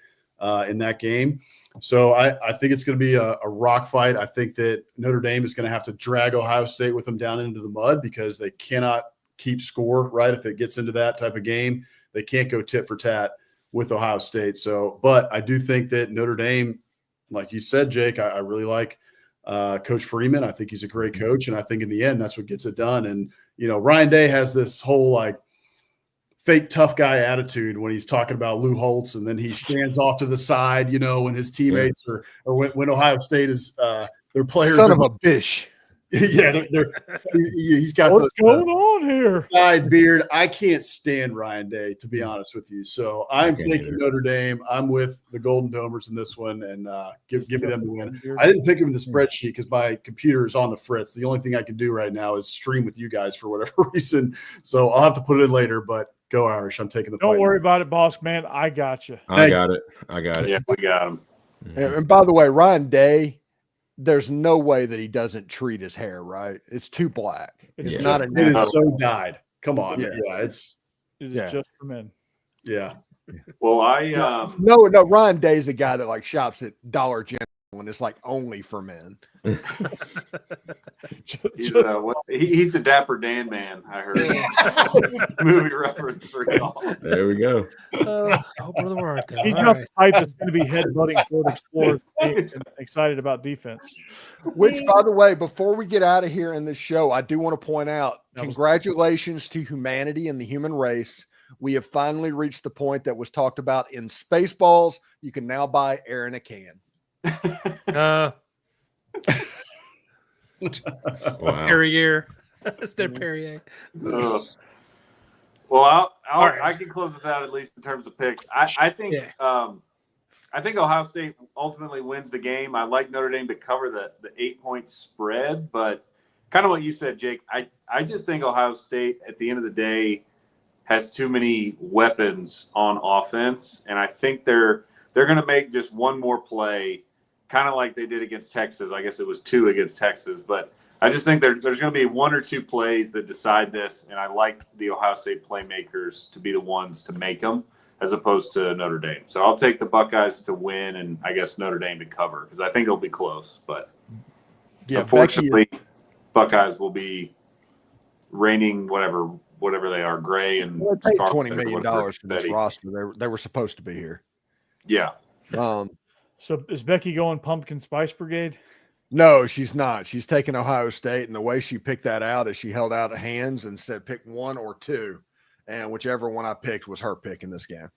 in that game. So I think it's going to be a rock fight. I think that Notre Dame is going to have to drag Ohio State with them down into the mud because they cannot keep score, right? If it gets into that type of game, they can't go tit for tat with Ohio State. So, but I do think that Notre Dame, like you said, Jake, I really like Coach Freeman. I think he's a great coach. And I think in the end, that's what gets it done. And, Ryan Day has this whole like fake tough guy attitude when he's talking about Lou Holtz, and then he stands off to the side, when his teammates or when Ohio State is their players. Son of a bitch. Yeah, he's got what's going on here? Side beard. I can't stand Ryan Day, to be honest with you. So I'm taking Notre Dame. I'm with the Golden Domers in this one, and give me them to win. I didn't pick them in the spreadsheet because my computer is on the fritz. The only thing I can do right now is stream with you guys for whatever reason. So I'll have to put it in later. But go Irish! I'm taking the. Don't worry about it, boss man. I got you. I got it. Yeah, we got him. And by the way, Ryan Day, there's no way that he doesn't treat his hair right. It's too black. It's not a It is so dyed. Come on. Yeah. It is just for men. Yeah. Well, no. Ryan Day's the guy that like shops at Dollar General and it's like only for men. he's the Dapper Dan man. I heard movie reference for y'all. There we go. He's not the type that's going to be headbutting Ford Explorer and excited about defense. Which, by the way, before we get out of here in this show, I do want to point out congratulations to humanity and the human race. We have finally reached the point that was talked about in Spaceballs. You can now buy air in a can. Wow. Perrier. It's their Perrier. Well, right. I can close this out at least in terms of picks. I think Ohio State ultimately wins the game. I like Notre Dame to cover the 8-point spread, but kind of what you said, Jake. I just think Ohio State at the end of the day has too many weapons on offense, and I think they're going to make just one more play, kind of like they did against Texas. I guess it was 2 against Texas, but I just think there's going to be 1 or 2 plays that decide this, and I like the Ohio State playmakers to be the ones to make them as opposed to Notre Dame. So I'll take the Buckeyes to win and I guess Notre Dame to cover because I think it'll be close. But unfortunately, Buckeyes will be reigning whatever they are, gray and paid $20 million for this roster. They were supposed to be here. Yeah. So is Becky going Pumpkin Spice Brigade? No, she's not. She's taking Ohio State, and the way she picked that out is she held out her hands and said pick 1 or 2, and whichever one I picked was her pick in this game.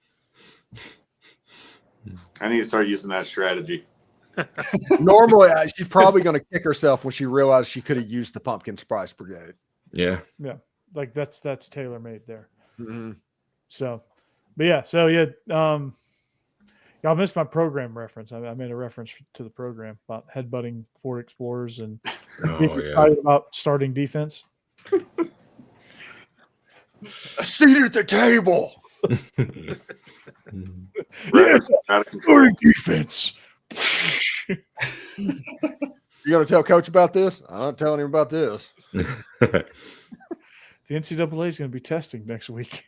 I need to start using that strategy. Normally, she's probably going to kick herself when she realized she could have used the Pumpkin Spice Brigade. Yeah. Like that's tailor made there. Mm-hmm. So, but y'all missed my program reference. I made a reference to the program about headbutting Ford Explorers and being excited about starting defense. A seat at the table. Yes, starting defense. You going to tell Coach about this? I'm not telling him about this. The NCAA is going to be testing next week.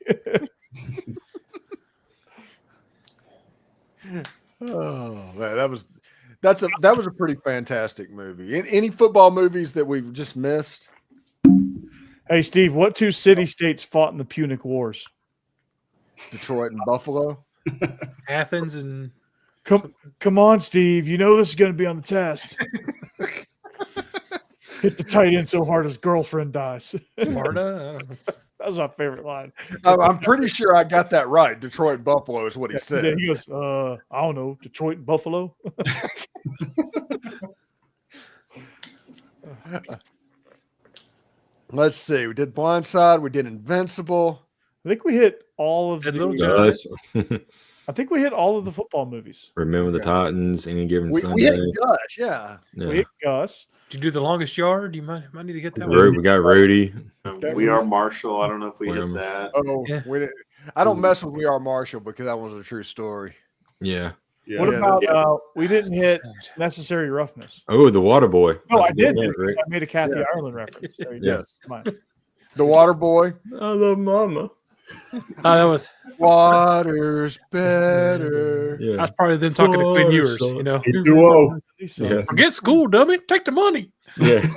Oh man, that was a pretty fantastic movie. Any football movies that we've just missed? Hey Steve, what 2 city-states fought in the Punic Wars? Detroit and Buffalo. Athens and come on, Steve. You know this is going to be on the test. Hit the tight end so hard his girlfriend dies. Sparta. That's my favorite line. I'm pretty sure I got that right. Detroit and Buffalo is what he said. He goes, I don't know, Detroit and Buffalo. Let's see. We did Blindside. We did Invincible. I think we hit all of Gus. I think we hit all of the football movies. Remember the Titans, any given Sunday. We hit Gus, yeah. We hit Gus. Did you do the longest yard? You might need to get that one. We got Rudy. We Are Marshall. I don't know if we hit that. Oh, yeah. We didn't. I don't mess with We Are Marshall because that was a true story. Yeah. Yeah. What Yeah, about we didn't hit necessary roughness? Oh, the water boy. No, I That's a good did. one, Rick. I made a Kathy Yeah. Ireland reference. There you Yeah. go. Come on. The Water Boy. I love mama. That was Water's better. Yeah. that's probably them talking to Quinn Water Ewers. sauce. You know, H2O. Yeah. forget school, dummy. Take the money. Yeah.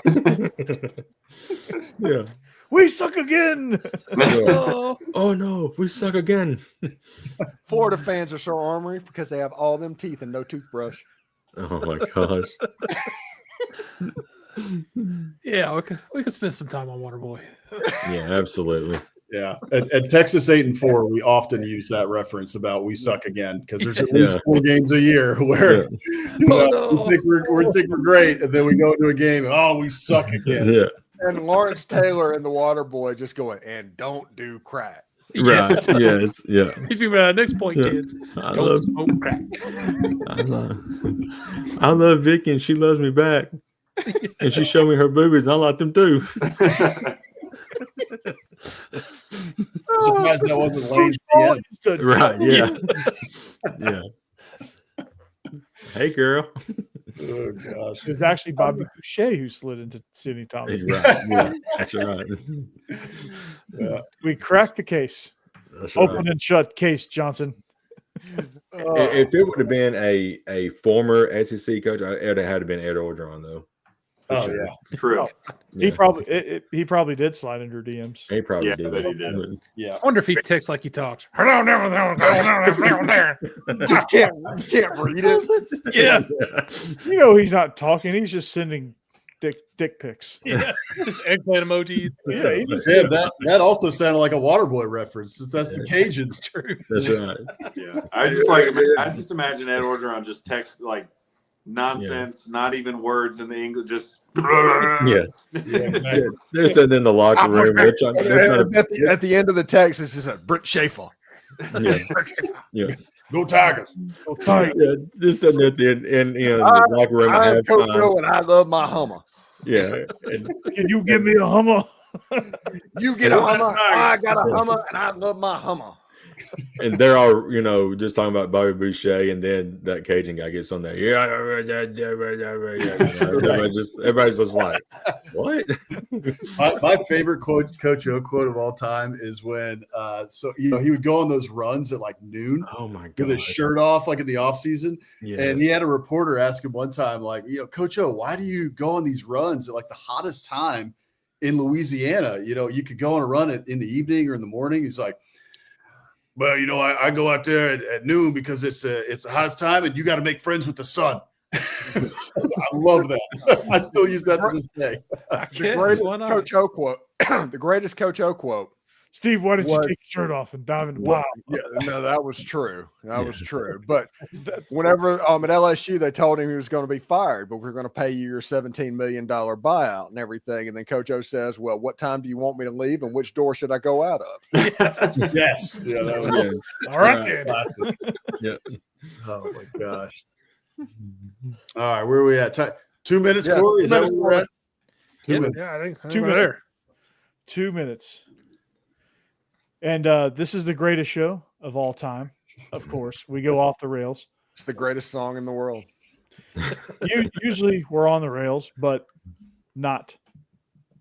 Yeah. We suck again. Oh no, we suck again. Florida fans are so ornery because they have all them teeth and no toothbrush. Oh my gosh. Yeah, we could spend some time on Waterboy. Yeah, absolutely. Yeah. At Texas 8-4, we often use that reference about we suck again because there's at least 4 games a year where we think we're great, and then we go into a game and we suck again. Yeah. And Lawrence Taylor and the Water Boy just going, and don't do crack. Right. Yes. Yeah. These people next point, Yeah. kids. I Don't love, smoke crack. I love Vicky and she loves me back. And she showed me her boobies. I like them too. I'm surprised that wasn't Lane's DM. Right. Yeah. Yeah. Hey, girl. Oh gosh. It was actually Bobby Boucher who slid into Sidney Thomas. Right. Yeah. That's right. Yeah. We cracked the case. That's right. Open and shut case, Johnson. If it would have been a former SEC coach, it would have had to been Ed Orgeron, though. For Oh sure. yeah. True. Yeah. He probably did slide into her DMs. He probably Yeah, did. I bet he did. Yeah. I wonder if he texts like he talks. Just can't read it. Yeah. You know he's not talking. He's just sending dick pics. Yeah. Just eggplant emoji. Yeah, he just, Yeah, that also sounded like a Waterboy reference. That's the Cajuns. True. That's right. Yeah. I just imagine Ed Orgeron just text like nonsense, not even words in the English, just Yeah. Yeah, exactly. They're sitting in the locker room. They're trying to, At the end of the text, it's just a Britt Schaefer. yeah. Yeah. Go Tigers. oh, tight. Yeah, they're sitting at the end, in the locker room I'm at Coach halftime. Joe and I love my Hummer. Yeah. And, Can you give me a Hummer? You get a Hummer, I got a Hummer, and I love my Hummer. and they're all, just talking about Bobby Boucher, and then that Cajun guy gets on there. Yeah. Everybody's just like, what? My favorite Coach O quote of all time is when he would go on those runs at like noon Oh my with god. his shirt off, like in the off season. Yes. And he had a reporter ask him one time, like, Coach O, why do you go on these runs at like the hottest time in Louisiana? You could go on a run in the evening or in the morning. He's like, well, I go out there at noon because it's the hottest time, and you got to make friends with the sun. So I love that. I still use that to this day. The greatest Coach O quote. The greatest Coach O quote. Steve, why don't you What? take your shirt off and dive in the Well, pile? yeah, no, that was true. That was true. But That's whenever at LSU they told him he was going to be fired, but we're going to pay you your $17 million buyout and everything. And then Coach O says, well, what time do you want me to leave and which door should I go out of? Yes. Yeah, that was Yes. all right then. classic. Yes. Oh my gosh. All right, where are we at? 2 minutes, Yeah, Corey? Is 2 that minutes, what we're at? 2 Yeah, minutes. yeah, I think 2 right minutes. there. 2 minutes. And this is the greatest show of all time. Of course, we go off the rails. It's the greatest song in the world. Usually we're on the rails, but not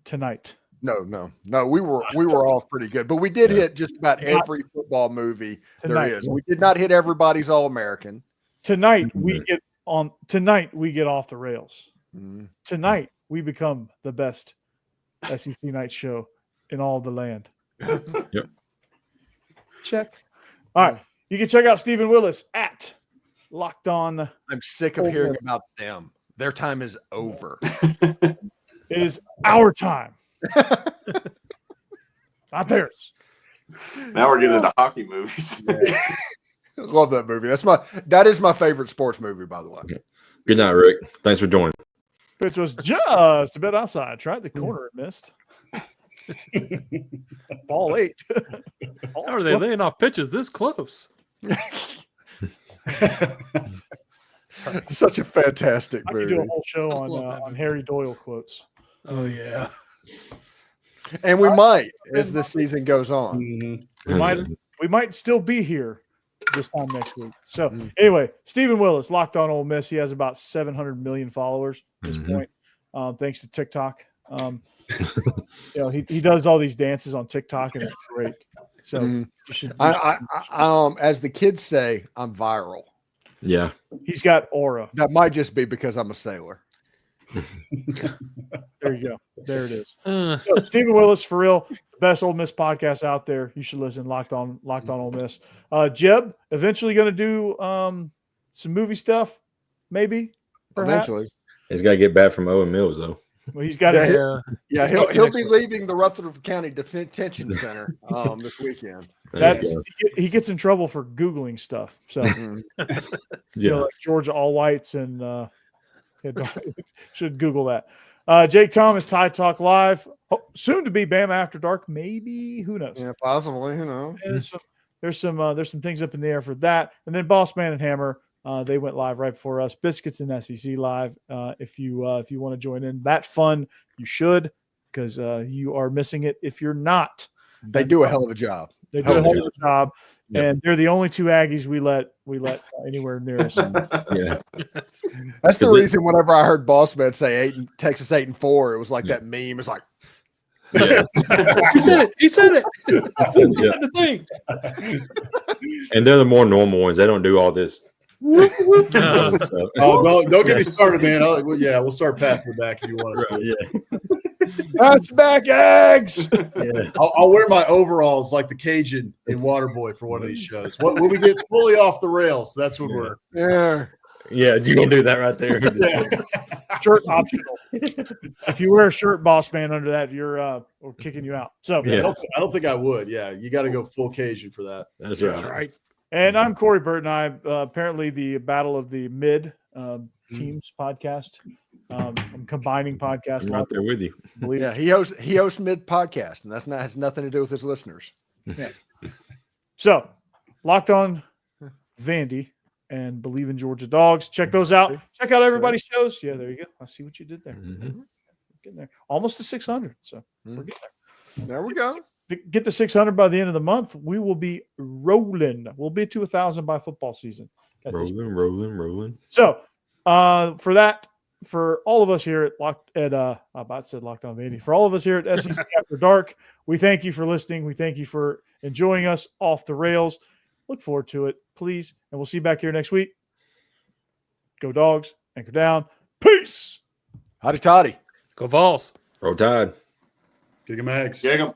tonight. No. We were all pretty good, but we did hit just about every football movie Tonight. there is. We did not hit everybody's All-American. Tonight we get off the rails. Mm. Tonight we become the best SEC night show in all the land. Yep. Check. All right. You can check out Stephen Willis at Locked On. I'm sick of hearing about them. Their time is over. It is our time. Not theirs. Now we're getting into hockey movies. Love that movie. That is my favorite sports movie, by the way. Good night, Rick. Thanks for joining. Which was just a bit outside. Tried the corner, it missed. Ball 8. How are they laying off pitches this close? Such a fantastic I could do a movie. whole show I love that on movie. Harry Doyle quotes. Oh yeah. And we might as the season goes on. Mhm. We might still be here this time next week. So anyway, Stephen Willis, Locked On Ole Miss. He has about 700 million followers at this point, thanks to TikTok. He does all these dances on TikTok, and it's great. So you should, as the kids say, I'm viral. Yeah. he's got aura. That might just be because I'm a sailor. There you go. There it is. So, Stephen Willis, for real, the best Ole Miss podcast out there. You should listen. Locked on Ole Miss. Jeb, eventually going to do some movie stuff, maybe. Perhaps. Eventually, He's got to get back from Owen Mills, though. Well, he's got to. Yeah, he'll be leaving the Rutherford County Detention Center this weekend. He gets in trouble for Googling stuff. So, like Georgia All Whites and should Google that. Jake Thomas, Tide Talk Live, soon to be Bama After Dark, maybe. Who knows? Yeah, possibly. Who knows? There's some things up in the air for that. And then Boss Man and Hammer, they went live right before us. Biscuits and SEC live. If you want to join in that fun, you should, because you are missing it if you're not. They do a hell of a job. They do a hell of a job, Yep. and they're the only two Aggies we let anywhere near us. Yeah. That's the reason. Whenever I heard Boss Man say Texas 8-4, it was like that meme. It's like, Yeah. He said it. He said it. He Yeah. said the thing. And they're the more normal ones. They don't do all this. Oh, don't get me started, man. We'll start passing it back if you want us to. Yeah. That's back, Eggs. Yeah. I'll wear my overalls like the Cajun in Waterboy for one of these shows. When we get fully off the rails, that's when we're. yeah. Yeah, you're gonna do that right there. Shirt optional. If you wear a shirt, Boss Man, under that, we're kicking you out. So Yeah. I don't think I would. Yeah, you got to go full Cajun for that. That's right. And I'm Corey Burton. I apparently the Battle of the Mid Teams podcast. I'm combining podcasts. I'm right there with you. Yeah, he hosts mid podcast, and has nothing to do with his listeners. So, Locked On Vandy and Believe in Georgia Dogs. Check those out. Check out everybody's shows. Yeah, there you go. I see what you did there. Getting there. Almost to 600. So we're getting there. There we go. Get to 600 by the end of the month. We will be rolling. We'll be to 1,000 by football season. Rolling. So, for all of us here at Locked On Vandy, for all of us here at SEC After Dark, we thank you for listening. We thank you for enjoying us off the rails. Look forward to it, please. And we'll see you back here next week. Go Dogs. Anchor down. Peace. Howdy toddy. Go Vols. Roll Tide. Kick 'em eggs. Kick 'em.